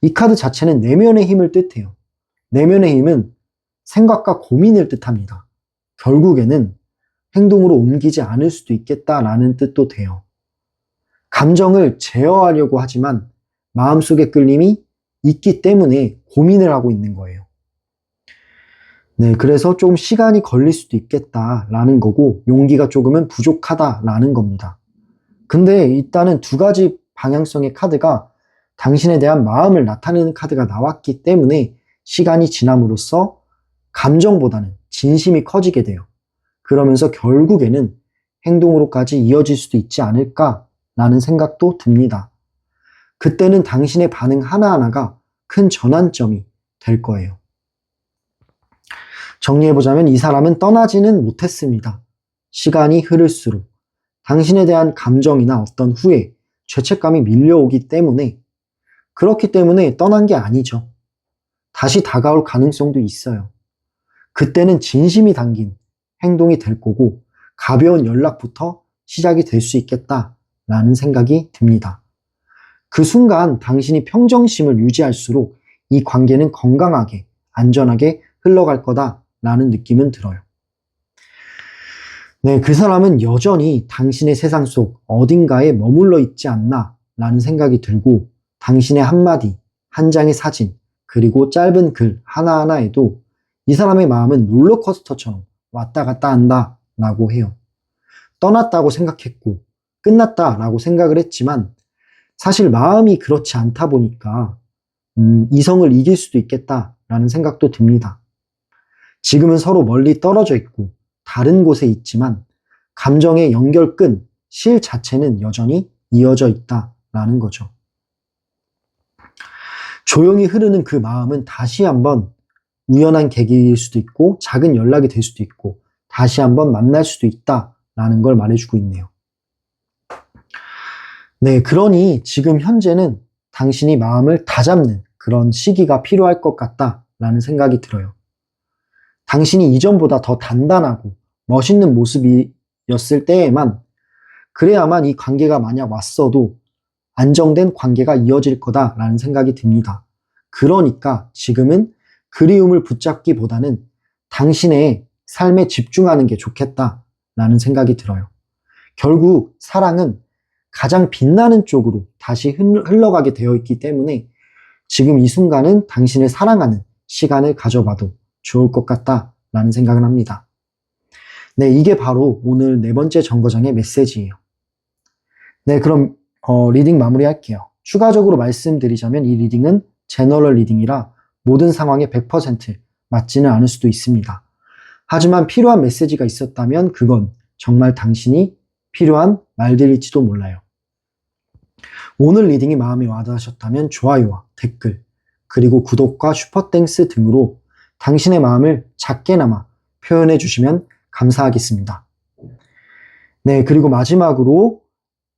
이 카드 자체는 내면의 힘을 뜻해요. 내면의 힘은 생각과 고민을 뜻합니다. 결국에는 행동으로 옮기지 않을 수도 있겠다라는 뜻도 돼요. 감정을 제어하려고 하지만 마음속의 끌림이 있기 때문에 고민을 하고 있는 거예요. 네, 그래서 좀 시간이 걸릴 수도 있겠다라는 거고, 용기가 조금은 부족하다라는 겁니다. 근데 일단은 두 가지 방향성의 카드가 당신에 대한 마음을 나타내는 카드가 나왔기 때문에 시간이 지남으로써 감정보다는 진심이 커지게 돼요. 그러면서 결국에는 행동으로까지 이어질 수도 있지 않을까라는 생각도 듭니다. 그때는 당신의 반응 하나하나가 큰 전환점이 될 거예요. 정리해보자면 이 사람은 떠나지는 못했습니다. 시간이 흐를수록 당신에 대한 감정이나 어떤 후회, 죄책감이 밀려오기 때문에, 그렇기 때문에 떠난 게 아니죠. 다시 다가올 가능성도 있어요. 그때는 진심이 담긴 행동이 될 거고, 가벼운 연락부터 시작이 될 수 있겠다라는 생각이 듭니다. 그 순간 당신이 평정심을 유지할수록 이 관계는 건강하게, 안전하게 흘러갈 거다라는 느낌은 들어요. 네, 그 사람은 여전히 당신의 세상 속 어딘가에 머물러 있지 않나 라는 생각이 들고, 당신의 한마디, 한 장의 사진, 그리고 짧은 글 하나하나에도 이 사람의 마음은 롤러코스터처럼 왔다 갔다 한다 라고 해요. 떠났다고 생각했고 끝났다라고 생각을 했지만 사실 마음이 그렇지 않다 보니까 이성을 이길 수도 있겠다라는 생각도 듭니다. 지금은 서로 멀리 떨어져 있고 다른 곳에 있지만 감정의 연결끈, 실 자체는 여전히 이어져 있다라는 거죠. 조용히 흐르는 그 마음은 다시 한번 우연한 계기일 수도 있고 작은 연락이 될 수도 있고 다시 한번 만날 수도 있다라는 걸 말해주고 있네요. 네, 그러니 지금 현재는 당신이 마음을 다잡는 그런 시기가 필요할 것 같다라는 생각이 들어요. 당신이 이전보다 더 단단하고 멋있는 모습이었을 때에만 그래야만 이 관계가 만약 왔어도 안정된 관계가 이어질 거다라는 생각이 듭니다. 그러니까 지금은 그리움을 붙잡기보다는 당신의 삶에 집중하는 게 좋겠다라는 생각이 들어요. 결국 사랑은 가장 빛나는 쪽으로 다시 흘러가게 되어 있기 때문에 지금 이 순간은 당신을 사랑하는 시간을 가져봐도 좋을 것 같다라는 생각을 합니다. 네, 이게 바로 오늘 네 번째 정거장의 메시지예요. 네, 그럼 리딩 마무리할게요. 추가적으로 말씀드리자면 이 리딩은 제너럴 리딩이라 모든 상황에 100% 맞지는 않을 수도 있습니다. 하지만 필요한 메시지가 있었다면 그건 정말 당신이 필요한 말들일지도 몰라요. 오늘 리딩이 마음에 와닿으셨다면 좋아요와 댓글, 그리고 구독과 슈퍼땡스 등으로 당신의 마음을 작게나마 표현해 주시면 감사하겠습니다. 네, 그리고 마지막으로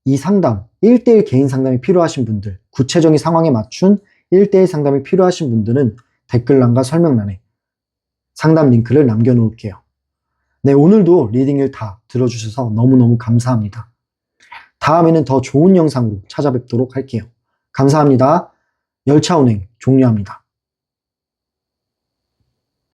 이 상담, 1대1 개인 상담이 필요하신 분들, 구체적인 상황에 맞춘 1대1 상담이 필요하신 분들은 댓글란과 설명란에 상담 링크를 남겨놓을게요. 네, 오늘도 리딩을 다 들어주셔서 너무너무 감사합니다. 다음에는 더 좋은 영상으로 찾아뵙도록 할게요. 감사합니다. 열차 운행 종료합니다.